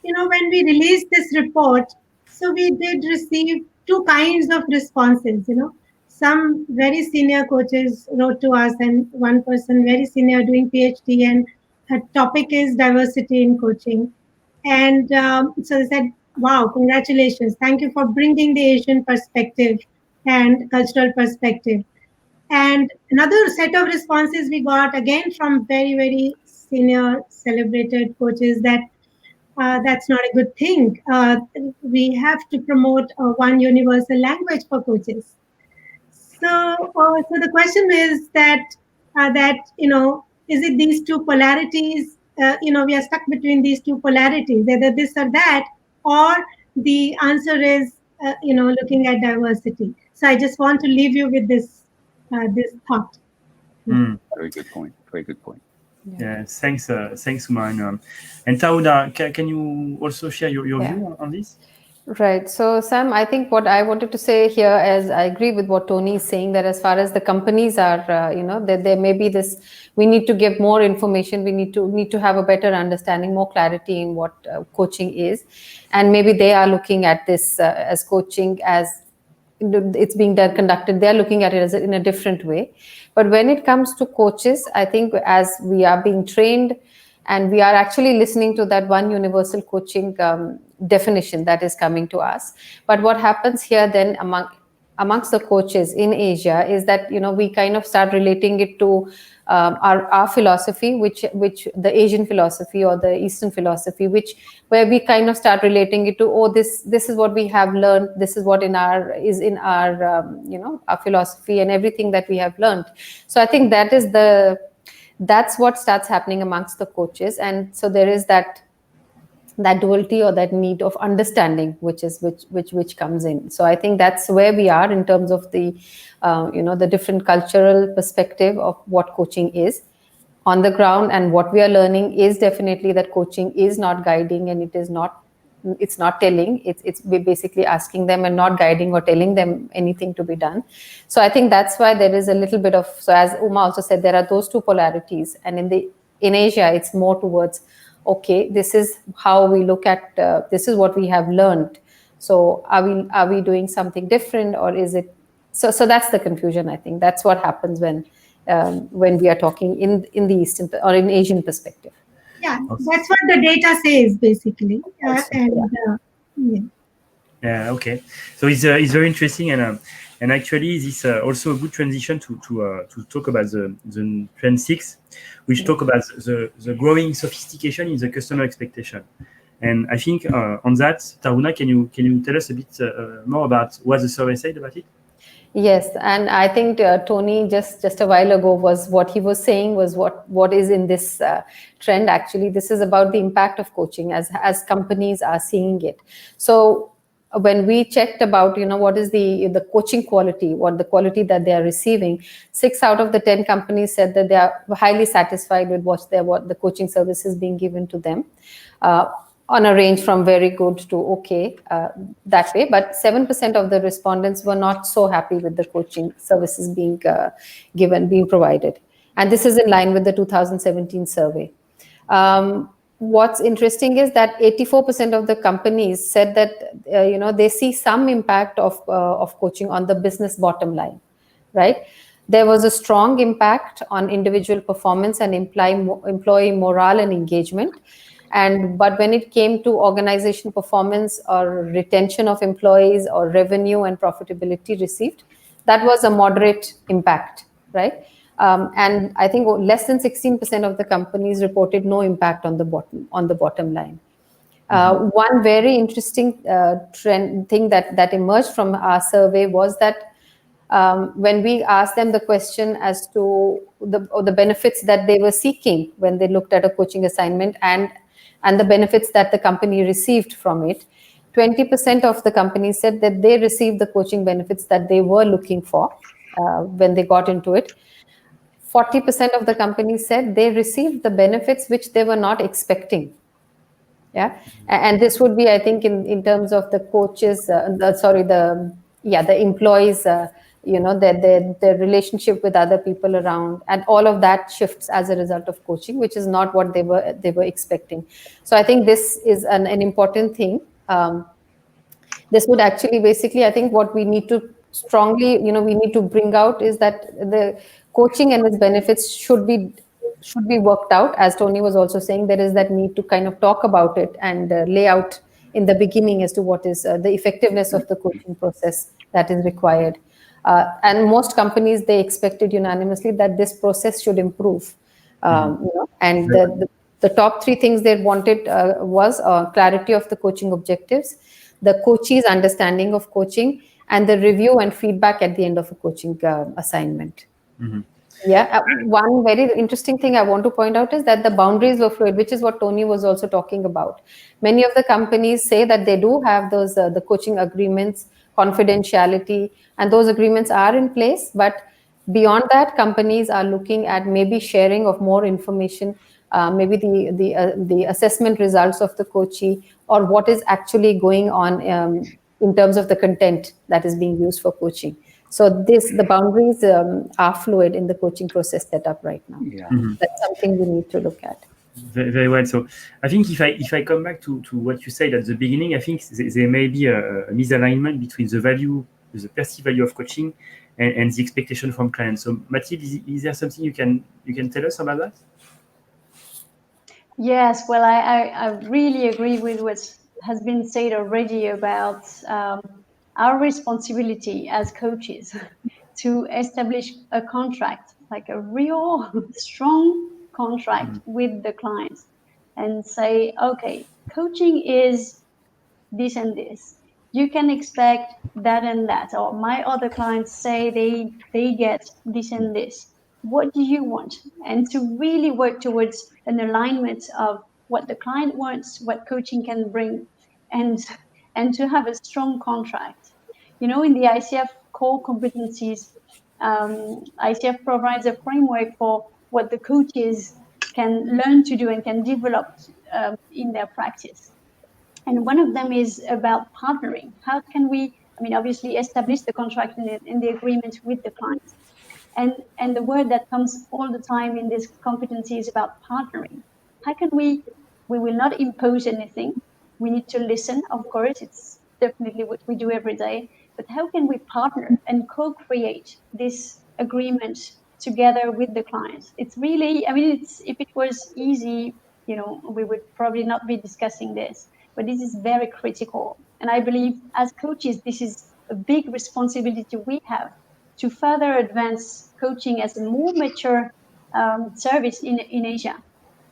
when we released this report, so we did receive two kinds of responses. Some very senior coaches wrote to us, and one person very senior doing PhD, and her topic is diversity in coaching. And so they said, wow, congratulations. Thank you for bringing the Asian perspective and cultural perspective. And another set of responses we got again from very, very senior celebrated coaches that that's not a good thing. We have to promote one universal language for coaches. So the question is that is it these two polarities? We are stuck between these two polarities, either this or that, or the answer is looking at diversity. So I just want to leave you with this thought. Very good point. Very good point. Yeah, thanks, Uma. And Taruna, can you also share your view on this? Right. So, Sam, I think what I wanted to say here is I agree with what Tony is saying, that as far as the companies are, that there may be this, we need to give more information. We need to have a better understanding, more clarity in what coaching is. And maybe they are looking at this as coaching as it's being conducted. They're looking at it as in a different way. But when it comes to coaches, I think as we are being trained and we are actually listening to that one universal coaching definition that is coming to us. But what happens here then amongst the coaches in Asia is that, we kind of start relating it to our philosophy, which the Asian philosophy or the Eastern philosophy, where we kind of start relating it to, this is what we have learned. This is what our philosophy and everything that we have learned. So I think that's what starts happening amongst the coaches. And so there is that duality or that need of understanding, which comes in. So I think that's where we are in terms of the the different cultural perspective of what coaching is on the ground. And what we are learning is definitely that coaching is not guiding, and it's not telling. It's basically asking them and not guiding or telling them anything to be done. So I think that's why there is a little bit of, so as Uma also said, there are those two polarities. And in Asia, it's more towards, okay, this is how we look at, this is what we have learned. So are we doing something different, or is it? So that's the confusion. I think that's what happens when we are talking in the Eastern or in Asian perspective. Yeah, that's what the data says basically. Okay. So it's very interesting, and actually this also a good transition to talk about the trend 6, which talk about the growing sophistication in the customer expectation. And I think on that, Taruna, can you tell us a bit more about what the survey said about it? Yes, and I think Tony just a while ago what he was saying was what is in this trend. Actually, this is about the impact of coaching as companies are seeing it. So when we checked about what is the coaching quality, what the quality that they are receiving, 6 out of the 10 companies said that they are highly satisfied with what the coaching services being given to them. on a range from very good to okay that way. But 7% of the respondents were not so happy with the coaching services being being provided. And this is in line with the 2017 survey. What's interesting is that 84% of the companies said that they see some impact of coaching on the business bottom line, right? There was a strong impact on individual performance and employee morale and engagement. But when it came to organization performance or retention of employees or revenue and profitability received, that was a moderate impact, right? And I think less than 16% of the companies reported no impact on the bottom line. One very interesting thing that emerged from our survey was that when we asked them the question as to the benefits that they were seeking when they looked at a coaching assignment and the benefits that the company received from it, 20% of the companies said that they received the coaching benefits that they were looking for when they got into it. 40% of the companies said they received the benefits which they were not expecting. Yeah, and this would be, I think, in terms of the coaches, the employees, their relationship with other people around, and all of that shifts as a result of coaching, which is not what they were expecting. So I think this is an important thing. This would actually basically, I think, what we need to strongly, we need to bring out is that the coaching and its benefits should be worked out. As Tony was also saying, there is that need to kind of talk about it and lay out in the beginning as to what is the effectiveness of the coaching process that is required. And most companies, they expected unanimously that this process should improve. And the top three things they wanted was clarity of the coaching objectives, the coachee's understanding of coaching, and the review and feedback at the end of a coaching assignment. Yeah, one very interesting thing I want to point out is that the boundaries were fluid, which is what Tony was also talking about. Many of the companies say that they do have those the coaching agreements, confidentiality, and those agreements are in place. But beyond that, companies are looking at maybe sharing of more information, maybe the assessment results of the coachee, or what is actually going on in terms of the content that is being used for coaching. So the boundaries are fluid in the coaching process set up right now. Yeah. That's something we need to look at. Very, very well. So I think if I come back to what you said at the beginning, I think there may be a misalignment between the perceived value of coaching and the expectation from clients. So Mathilde, is there something you can tell us about that? Yes, well, I really agree with what has been said already about our responsibility as coaches to establish a contract, like a real strong contract with the clients, and say, okay, coaching is this and this. You can expect that and that, or my other clients say they get this and this. What do you want? And to really work towards an alignment of what the client wants, what coaching can bring, and to have a strong contract. In the ICF core competencies, ICF provides a framework for what the coaches can learn to do and can develop in their practice. And one of them is about partnering. How can we, obviously establish the contract and the agreement with the client? And the word that comes all the time in this competency is about partnering. How can we will not impose anything. We need to listen, of course, it's definitely what we do every day, but how can we partner and co-create this agreement together with the clients? It's really, if it was easy, we would probably not be discussing this, but this is very critical. And I believe as coaches, this is a big responsibility we have to further advance coaching as a more mature service in Asia.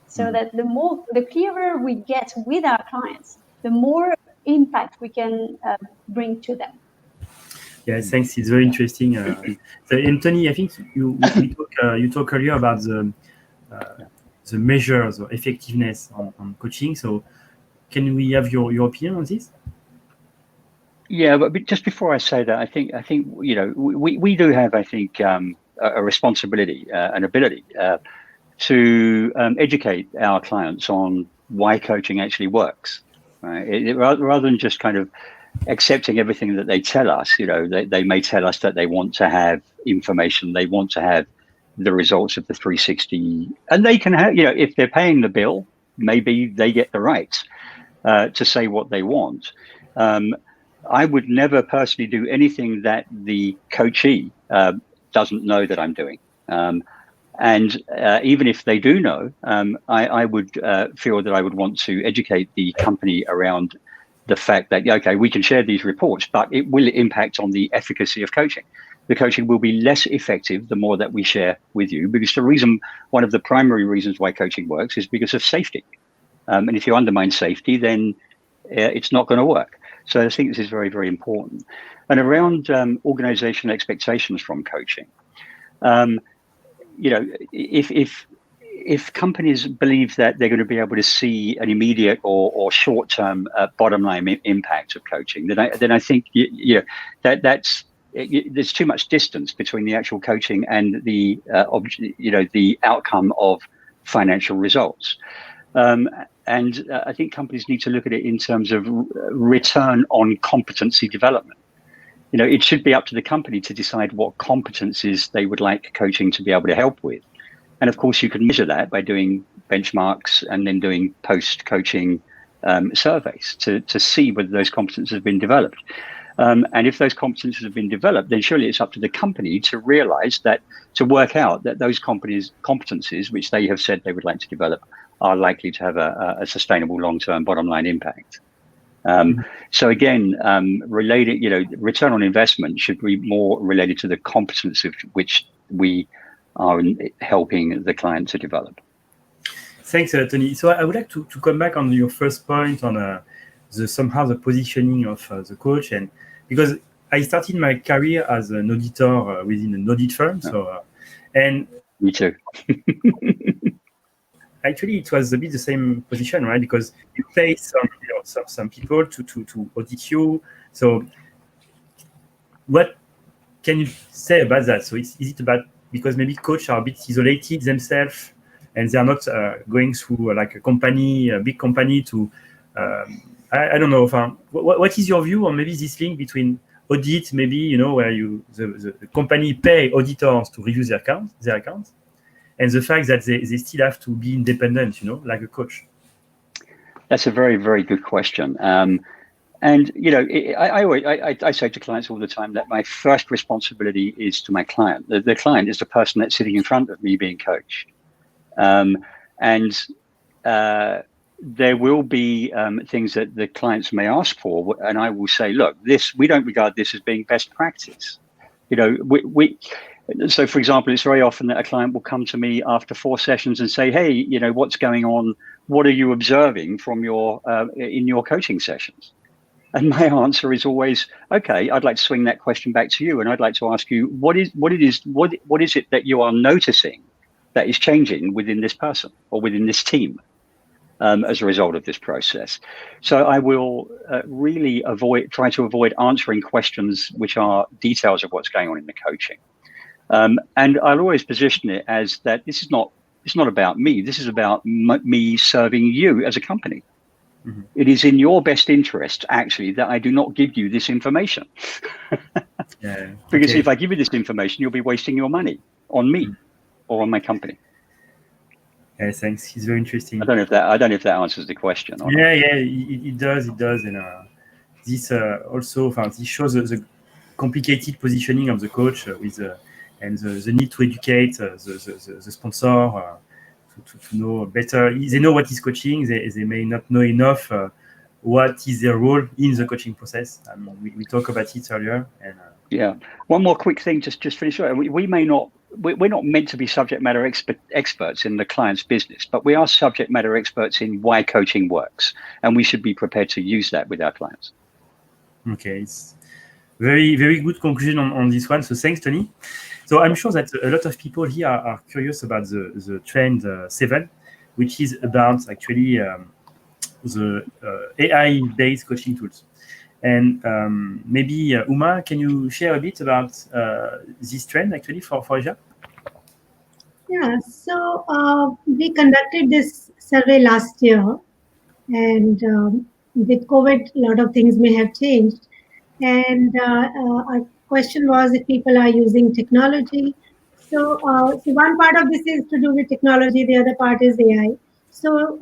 So that the clearer we get with our clients, the more impact we can bring to them. Yeah, thanks. It's very interesting. So, Anthony, I think you talked earlier about the measures of effectiveness on coaching. So, can we have your opinion on this? Yeah, but just before I say that, I think we do have, I think, a responsibility, an ability to educate our clients on why coaching actually works. Right? Rather than just kind of accepting everything that they tell us, they may tell us that they want to have information, they want to have the results of the 360, and they can have, if they're paying the bill, maybe they get the right to say what they want. I would never personally do anything that the coachee doesn't know that I'm doing. And even if they do know, I would feel that I would want to educate the company around the fact that, okay, we can share these reports, but it will impact on the efficacy of coaching. The coaching will be less effective the more that we share with you, because one of the primary reasons why coaching works is because of safety. And if you undermine safety, then it's not going to work. So I think this is very, very important. And around organizational expectations from coaching, if companies believe that they're going to be able to see an immediate or short-term bottom line impact of coaching, then I think there's too much distance between the actual coaching and the outcome of financial results. And I think companies need to look at it in terms of return on competency development. It should be up to the company to decide what competencies they would like coaching to be able to help with. And of course, you can measure that by doing benchmarks and then doing post-coaching surveys to see whether those competencies have been developed. And if those competencies have been developed, then surely it's up to the company to realize that, to work out that those competencies, which they have said they would like to develop, are likely to have a sustainable long-term bottom line impact. So again, related, return on investment should be more related to the competence of which we are helping the client to develop. Thanks, Tony. So I would like to come back on your first point on somehow the positioning of the coach, and because I started my career as an auditor within an audit firm, and me too. Actually, it was a bit the same position, right? Because you pay some people to audit you. So, what can you say about that? So, is it about because maybe coaches are a bit isolated themselves, and they are not going through like a big company to. I don't know. What is your view on maybe this link between audit, maybe where the company pay auditors to review their accounts, and the fact that they still have to be independent, like a coach? That's a very, very good question. And I say to clients all the time that my first responsibility is to my client. The client is the person that's sitting in front of me being coached. And there will be things that the clients may ask for, and I will say, look, we don't regard this as being best practice. So, for example, it's very often that a client will come to me after 4 sessions and say, hey, what's going on? What are you observing from in your coaching sessions? And my answer is always, okay, I'd like to swing that question back to you. And I'd like to ask you, what is it that you are noticing that is changing within this person or within this team as a result of this process? So I will really try to avoid answering questions which are details of what's going on in the coaching. And I'll always position it as that it's not about me. This is about me serving you as a company. Mm-hmm. It is in your best interest, actually, that I do not give you this information. Because if I give you this information, you'll be wasting your money on me or on my company. Yeah, thanks. It's very interesting. I don't know if that answers the question. Or not. It does. And this also, this shows the complicated positioning of the coach with and the need to educate the sponsor to know better. They know what is coaching. They may not know enough what is their role in the coaching process. I mean, we talked about it earlier. And one more quick thing, just finish. We're not meant to be subject matter experts in the client's business, but we are subject matter experts in why coaching works, and we should be prepared to use that with our clients. Okay, it's very, very good conclusion on this one. So thanks, Tony. So I'm sure that a lot of people here are curious about the trend 7, which is about actually the AI-based coaching tools. And maybe Uma, can you share a bit about this trend actually for Asia? Yeah, so we conducted this survey last year, and with COVID, a lot of things may have changed. And our question was if people are using technology. So one part of this is to do with technology, the other part is AI. So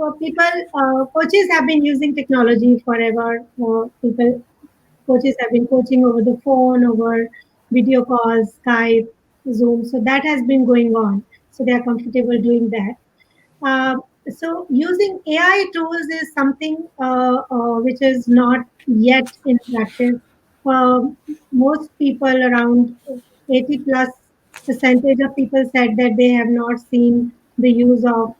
coaches have been using technology forever. Coaches have been coaching over the phone, over video calls, Skype, Zoom. So that has been going on. So they are comfortable doing that. So using AI tools is something which is not yet in practice. Most people, around 80 plus percentage of people, said that they have not seen the use of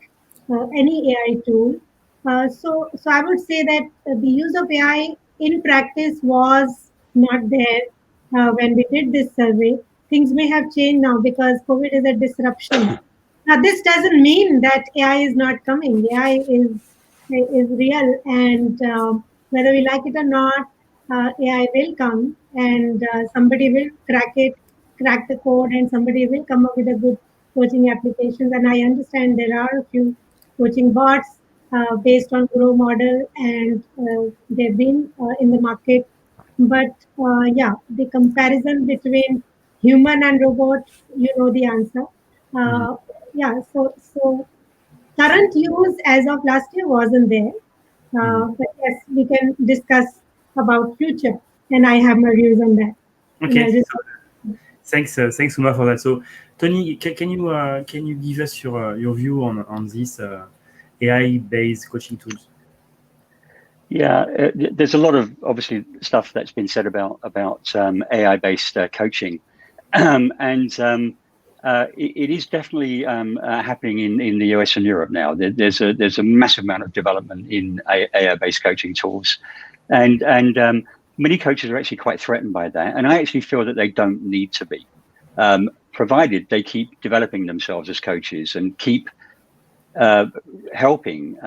any AI tool. So I would say that the use of AI in practice was not there when we did this survey. Things may have changed now because COVID is a disruption. Now, this doesn't mean that AI is not coming. AI is real, and whether we like it or not, AI will come, and somebody will crack the code, and somebody will come up with a good coaching applications. And I understand there are a few coaching bots based on Grow model, and they've been in the market. But yeah, the comparison between human and robot, you know the answer. Uh, yeah, so current use as of last year wasn't there, but yes, we can discuss about future, and I have my views on that. Okay. Thanks, Uma, for that. So, Tony, can you give us your view on this AI-based coaching tools? Yeah, there's a lot of obviously stuff that's been said about AI-based coaching, and it is definitely happening in the US and Europe now. There's a massive amount of development in AI-based coaching tools, and many coaches are actually quite threatened by that. And I actually feel that they don't need to be, provided they keep developing themselves as coaches and keep helping,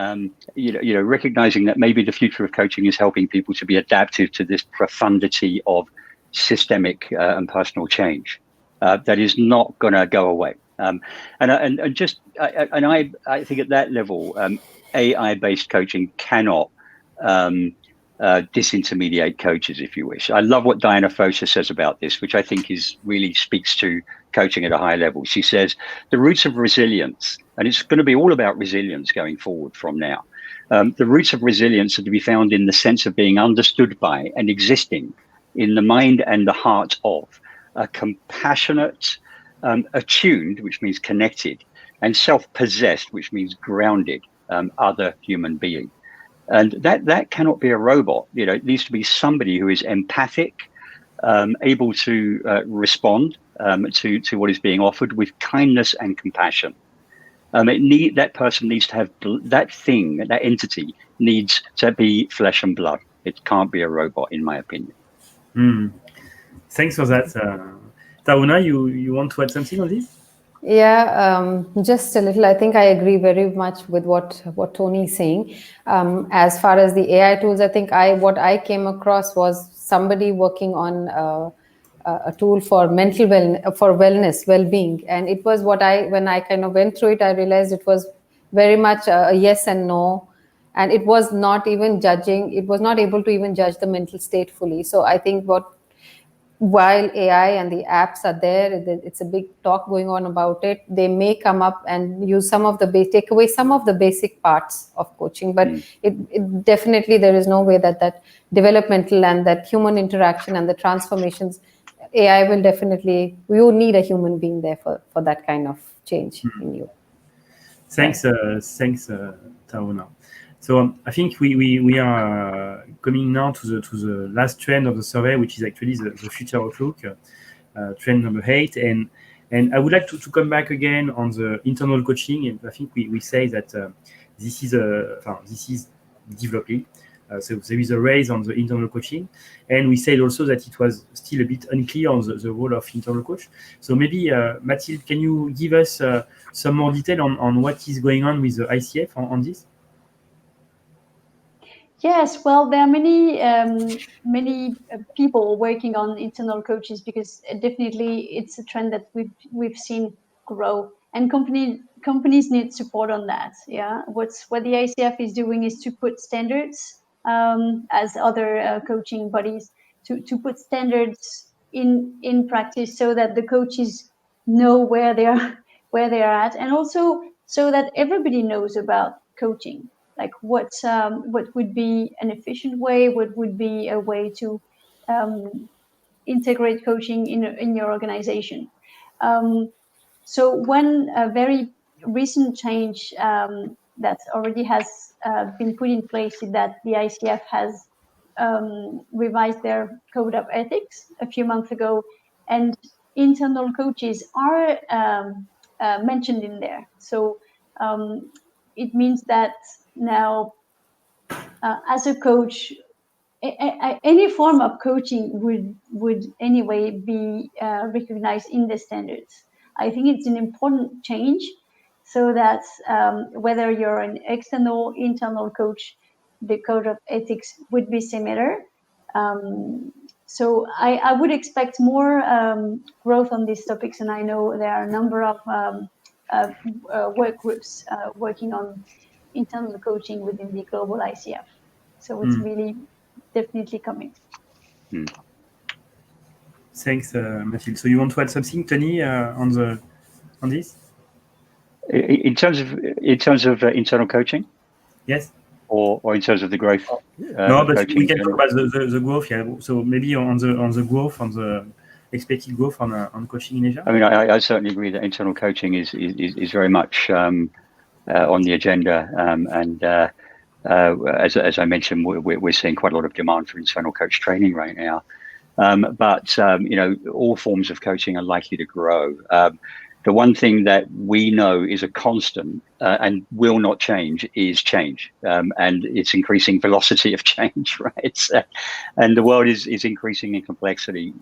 recognizing that maybe the future of coaching is helping people to be adaptive to this profundity of systemic and personal change that is not going to go away. And I think at that level, AI-based coaching cannot disintermediate coaches, if you wish. I love what Diana Fosa says about this, which I think really speaks to coaching at a high level. She says the roots of resilience, and it's going to be all about resilience going forward from now. The roots of resilience are to be found in the sense of being understood by and existing in the mind and the heart of a compassionate, attuned, which means connected, and self-possessed, which means grounded, other human being. And that cannot be a robot. It needs to be somebody who is empathic, able to respond to what is being offered with kindness and compassion. That person needs to have that entity needs to be flesh and blood. It can't be a robot, in my opinion. Thanks for that. Taruna, you want to add something on this? Yeah, just a little. I think I agree very much with what Tony is saying. As far as the AI tools, I think what I came across was somebody working on a tool for wellness, well-being, and it was when I kind of went through it, I realized it was very much a yes and no, and it was not even judging. It was not able to even judge the mental state fully. So I think while AI and the apps are there, it's a big talk going on about it. They may come up and use take away some of the basic parts of coaching, but it definitely, there is no way that developmental and that human interaction and the transformations, AI will definitely, you need a human being there for that kind of change in you. Thanks, Taruna. So I think we are coming now to the last trend of the survey, which is actually the future outlook, trend number 8. And I would like to come back again on the internal coaching. And I think we say that this is developing. So there is a raise on the internal coaching. And we said also that it was still a bit unclear on the role of internal coach. So maybe, Mathilde, can you give us some more detail on what is going on with the ICF on this? Yes, well, there are many people working on internal coaches because definitely it's a trend that we've seen grow, and companies companies need support on that. Yeah, what the ICF is doing is to put standards, as other coaching bodies, to put standards in practice, so that the coaches know where they are at, and also so that everybody knows about coaching, like what would be an efficient way, what would be a way to integrate coaching in your organization. So one very recent change that already has been put in place is that the ICF has revised their code of ethics a few months ago, and internal coaches are mentioned in there. So it means that now, as a coach, any form of coaching would anyway be recognized in the standards. I think it's an important change, so that whether you're an external, internal coach, the code of ethics would be similar. So I would expect more growth on these topics, and I know there are a number of work groups working on internal coaching within the global ICF. So it's really definitely coming. Thanks, Mathilde. So you want to add something, Tony, on this? In terms of internal coaching? Yes. Or in terms of the growth? No, but we can talk about the growth. Yeah. So maybe on the growth, on the expected growth on coaching in Asia. I mean, I certainly agree that internal coaching is very much on the agenda, and as I mentioned, we're seeing quite a lot of demand for internal coach training right now. But all forms of coaching are likely to grow. The one thing that we know is a constant and will not change is change, and it's increasing velocity of change, right? And the world is increasing in complexity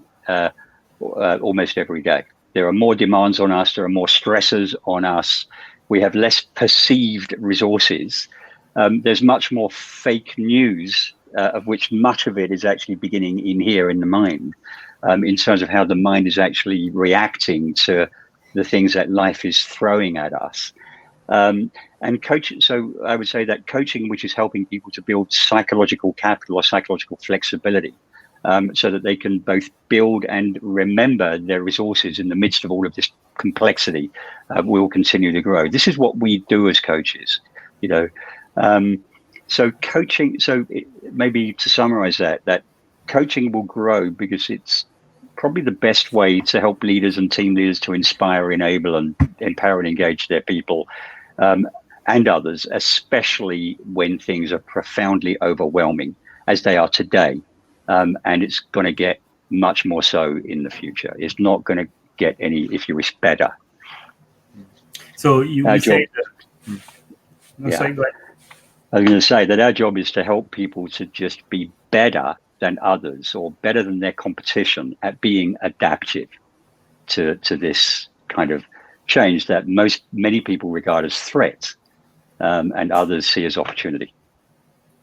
almost every day. There are more demands on us. There are more stressors on us. We have less perceived resources. There's much more fake news, of which much of it is actually beginning in here in the mind, in terms of how the mind is actually reacting to the things that life is throwing at us. And coaching, so I would say that coaching, which is helping people to build psychological capital or psychological flexibility, so that they can both build and remember their resources in the midst of all of this complexity, will continue to grow. This is what we do as coaches, So coaching, maybe to summarize that coaching will grow because it's probably the best way to help leaders and team leaders to inspire, enable, and empower and engage their people and others, especially when things are profoundly overwhelming, as they are today. And it's going to get much more so in the future. It's not going to get any, if you wish, better. So you say that. No, yeah. Sorry, go ahead. I was going to say that our job is to help people to just be better than others, or better than their competition, at being adaptive to this kind of change that many people regard as threat, and others see as opportunity.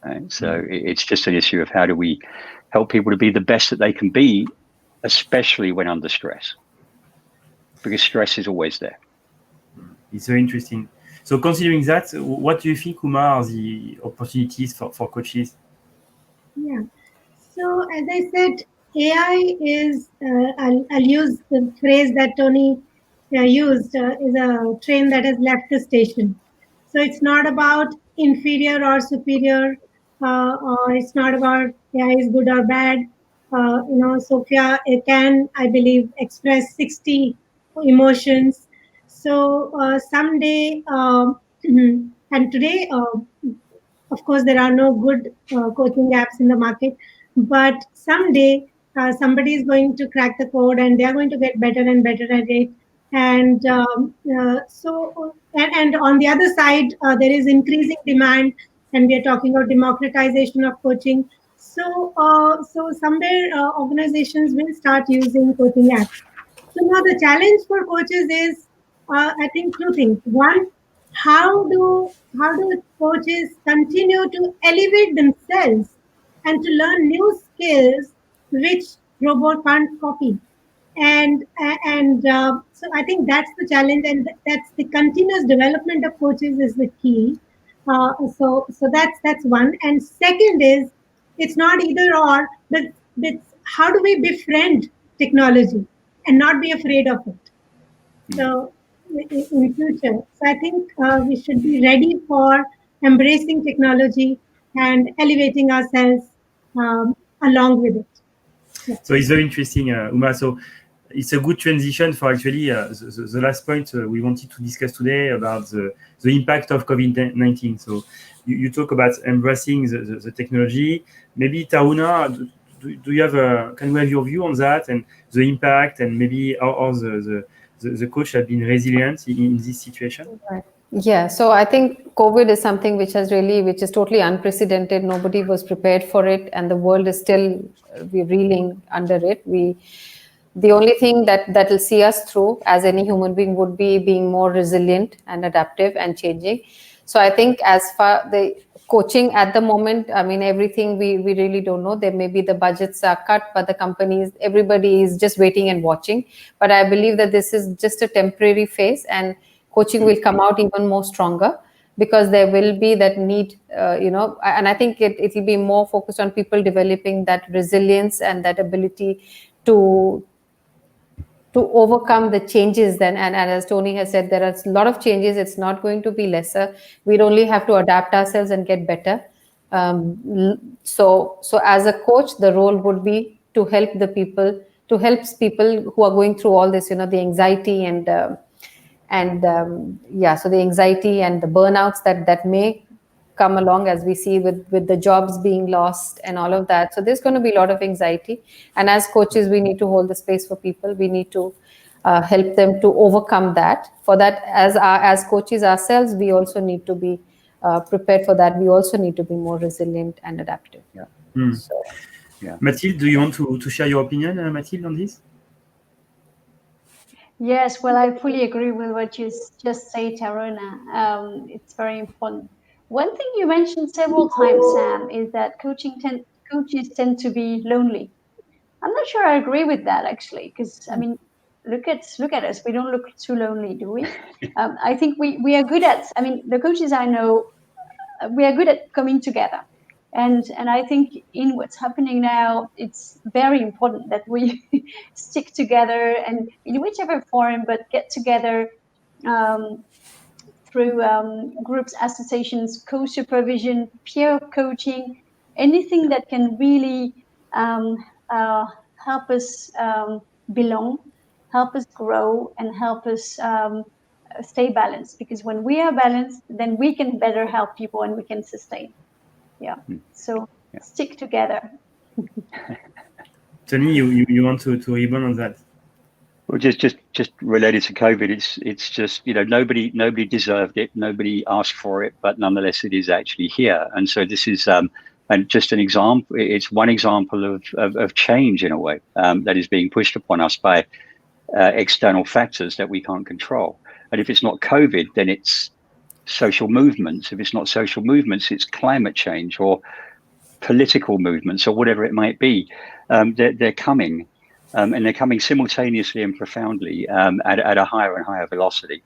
Right? So it's just an issue of how do we help people to be the best that they can be, especially when under stress, because stress is always there. It's very interesting. So considering that, what do you think, Uma, are the opportunities for coaches? Yeah. So as I said, AI is, I'll use the phrase that Tony used, is a train that has left the station. So it's not about inferior or superior, or it's not about AI is good or bad. Sophia can, I believe, express 60 emotions. So someday, and today, of course, there are no good coaching apps in the market, but someday somebody is going to crack the code and they are going to get better and better at it. And and on the other side, there is increasing demand, and we are talking about democratization of coaching. So somewhere organizations will start using coaching apps. So now the challenge for coaches is, I think, two things. One, how do coaches continue to elevate themselves and to learn new skills which robot can't copy? So I think that's the challenge, and that's the continuous development of coaches is the key. So that's one. And second is, it's not either or, but it's how do we befriend technology and not be afraid of it. So in future, so I think we should be ready for embracing technology and elevating ourselves along with it. Yeah. So it's very interesting, Uma. So it's a good transition for actually the last point we wanted to discuss today about the impact of COVID-19. So you talk about embracing the technology. Maybe Taruna, do you have can we have your view on that and the impact, and maybe how the coach have been resilient in this situation? Right. Yeah, so I think COVID is something which is totally unprecedented. Nobody was prepared for it, and the world is still we're reeling under it. The only thing that will see us through as any human being would be being more resilient and adaptive and changing. So I think as far the coaching at the moment, I mean, everything we really don't know. There may be the budgets are cut, but the companies, everybody is just waiting and watching. But I believe that this is just a temporary phase, and coaching will come out even more stronger, because there will be that need, and I think it will be more focused on people developing that resilience and that ability to overcome the changes then. And as Tony has said, there are a lot of changes. It's not going to be lesser. We'd only have to adapt ourselves and get better. So as a coach, the role would be to help people who are going through all this, the anxiety so the anxiety and the burnouts that may come along, as we see with the jobs being lost and all of that. So there's going to be a lot of anxiety, and as coaches we need to hold the space for people. We need to help them to overcome that. For that, as coaches ourselves, we also need to be prepared for that. We also need to be more resilient and adaptive. So, Mathilde, do you want to share your opinion, Mathilde, on this? Yes, well, I fully agree with what you just say, Taruna. It's very important. One thing you mentioned several times, Sam, is that coaches tend to be lonely. I'm not sure I agree with that, actually, because I mean, look at us. We don't look too lonely, do we? I think we are good at. I mean, the coaches I know, we are good at coming together. And I think in what's happening now, it's very important that we stick together, and in whichever form, but get together through groups, associations, co-supervision, peer coaching, anything that can really help us belong, help us grow, and help us stay balanced. Because when we are balanced, then we can better help people and we can sustain. Yeah. So stick together. Tony, you want to rebound on that? Well, just related to COVID, it's just, nobody deserved it, nobody asked for it, but nonetheless it is actually here. And so this is and just an example. It's one example of change in a way that is being pushed upon us by external factors that we can't control. And if it's not COVID, then it's social movements. If it's not social movements, it's climate change or political movements or whatever it might be. They're coming. And they're coming simultaneously and profoundly at a higher and higher velocity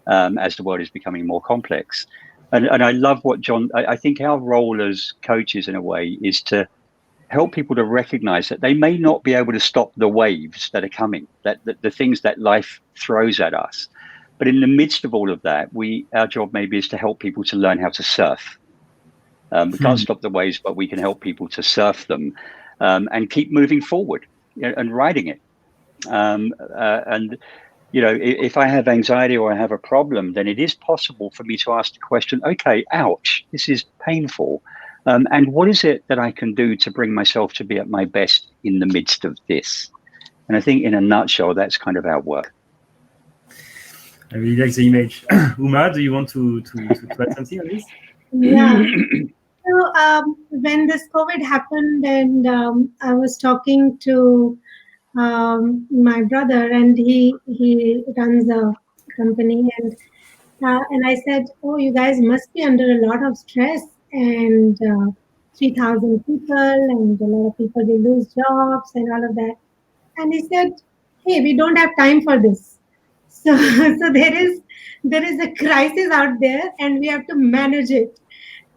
as the world is becoming more complex. And I love what I think our role as coaches in a way is to help people to recognize that they may not be able to stop the waves that are coming, that the things that life throws at us. But in the midst of all of that, our job maybe is to help people to learn how to surf. We can't stop the waves, but we can help people to surf them and keep moving forward and riding it. If I have anxiety or I have a problem, then it is possible for me to ask the question, okay, ouch, this is painful. And what is it that I can do to bring myself to be at my best in the midst of this? And I think in a nutshell, that's kind of our work. I really like the image. Uma, do you want to add something on this? Yeah. So when this COVID happened, and I was talking to my brother, and he runs a company, and I said, "Oh, you guys must be under a lot of stress, and 3,000 people, and a lot of people will lose jobs and all of that." And he said, hey, we don't have time for this. So, so there is a crisis out there, and we have to manage it.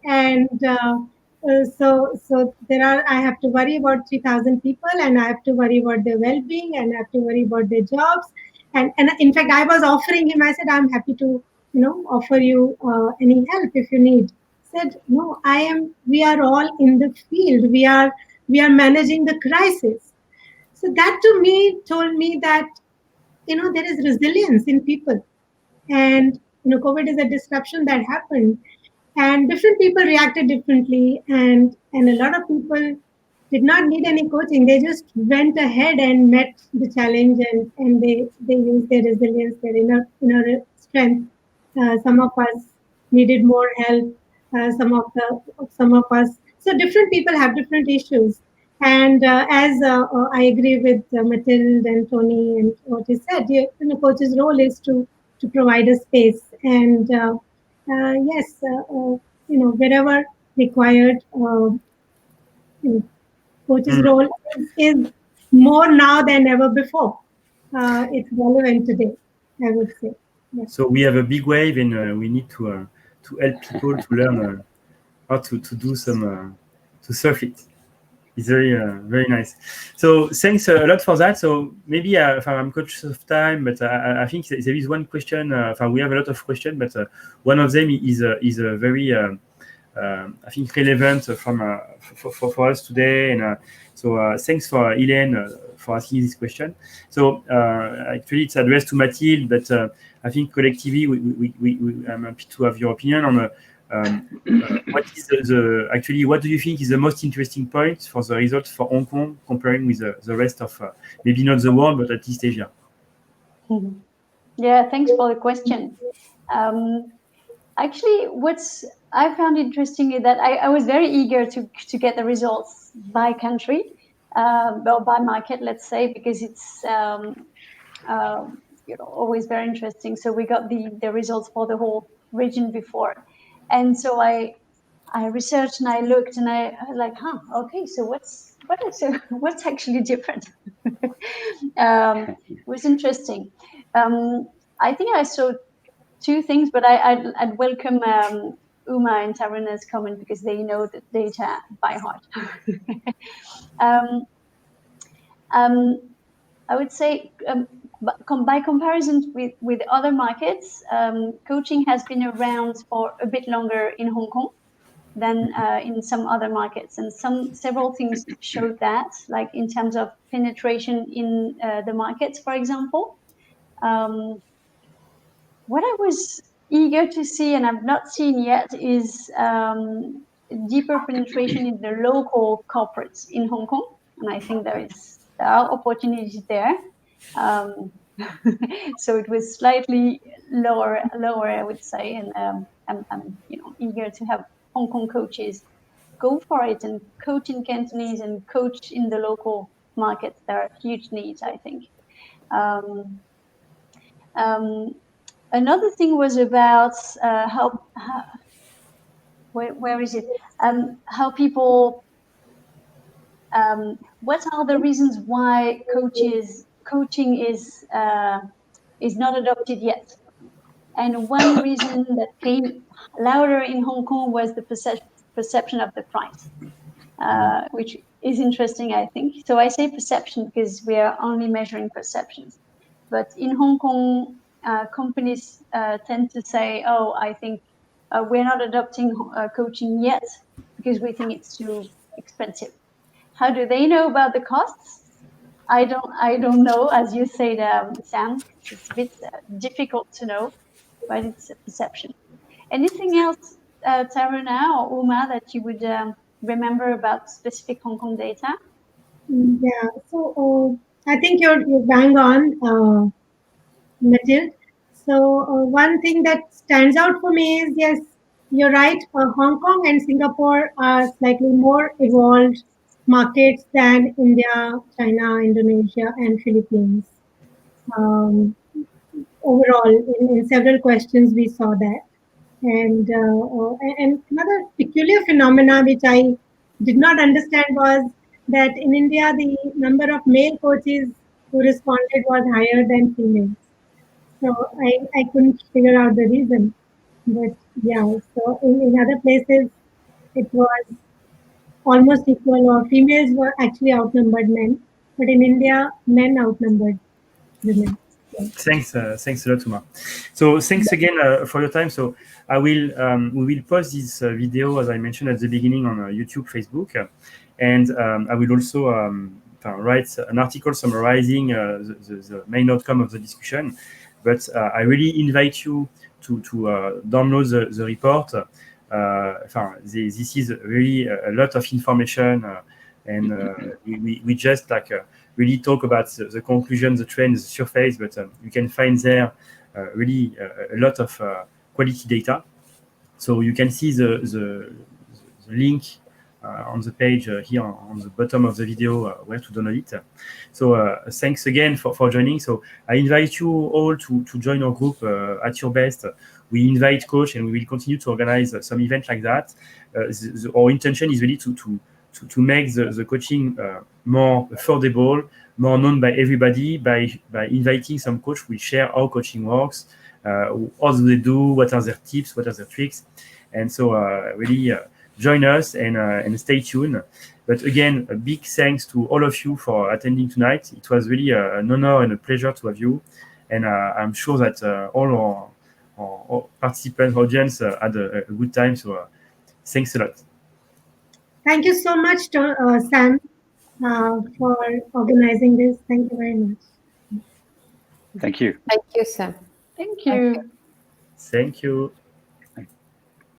And so there are. I have to worry about 3,000 people, and I have to worry about their well-being, and I have to worry about their jobs. And in fact, I was offering him. I said, I'm happy to offer you any help if you need. Said, no, I am. We are all in the field. We are managing the crisis. So that to me told me that there is resilience in people, and COVID is a disruption that happened, and different people reacted differently, and a lot of people did not need any coaching. They just went ahead and met the challenge, and they used their resilience, their inner strength. Some of us needed more help. Some of us. So different people have different issues. And as I agree with Mathilde and Tony and what you said, coach's role is to provide a space, and yes, wherever required, coach's role is more now than ever before. It's relevant today, I would say. Yeah. So we have a big wave, and we need to help people to learn how to do some to surf it. It's very nice. So thanks a lot for that. So maybe I'm conscious of time, but I think there is one question. We have a lot of questions, but one of them is a very I think relevant for us today. And so thanks for Elaine for asking this question. So actually it's addressed to Mathilde, but I think collectively I'm happy to have your opinion on what is actually what do you think is the most interesting point for the results for Hong Kong comparing with the rest of maybe not the world, but at least Asia? Yeah, thanks for the question. Actually, what's I found interesting is that I was very eager to get the results by country, or by market, let's say, because it's always very interesting. So we got the results for the whole region before, and so I researched and I looked and I like, okay, so what's actually different? It was interesting. I think I saw two things, but I'd welcome Uma and Taruna's comment because they know the data by heart. I would say by comparison with other markets, coaching has been around for a bit longer in Hong Kong than in some other markets, and several things showed that, like in terms of penetration in the markets, for example. What I was eager to see and I've not seen yet is deeper penetration in the local corporates in Hong Kong, and I think there are opportunities there. So it was slightly lower, I would say, and I'm eager to have Hong Kong coaches go for it and coach in Cantonese and coach in the local markets. There are huge needs, I think. Another thing was about where is it? How people. What are the reasons why coaching is not adopted yet? And one reason that came louder in Hong Kong was the perception of the price, which is interesting, I think. So I say perception because we are only measuring perceptions. But in Hong Kong, companies tend to say, oh, I think we're not adopting coaching yet because we think it's too expensive. How do they know about the costs? I don't know, as you said, Sam. It's a bit difficult to know, but it's a perception. Anything else, Taruna or Uma, that you would remember about specific Hong Kong data? Yeah, so I think you're bang on, Mathilde. So one thing that stands out for me is, yes, you're right. Hong Kong and Singapore are slightly more evolved markets than India, China, Indonesia, and Philippines. Overall, in several questions, we saw that. And another peculiar phenomena which I did not understand was that in India, the number of male coaches who responded was higher than females. So I couldn't figure out the reason. But yeah, so in other places, it was almost equal, or females were actually outnumbered men. But in India, men outnumbered women. So, Thanks a lot, Uma. So thanks again for your time. So we will post this video, as I mentioned at the beginning, on YouTube, Facebook, and I will also write an article summarizing the main outcome of the discussion. But I really invite you to download the report. This is really a lot of information, and we just really talk about the conclusion, the trend, the surface, but you can find there really a lot of quality data. So you can see the link on the page here on the bottom of the video where to download it. So thanks again for joining. So I invite you all to join our group at your best. We invite coach, and we will continue to organize some events like that. Our intention is really to make the coaching more affordable, more known by everybody, by inviting some coach who will share how coaching works, how do they do, what are their tips, what are their tricks. And so really join us and stay tuned. But again, a big thanks to all of you for attending tonight. It was really an honor and a pleasure to have you. And I'm sure that all our participant audience had a good time. So thanks a lot. thank you so much, Sam, for organizing this. Thank you very much. Thank you. Thank you, Sam. Thank you. Thank you.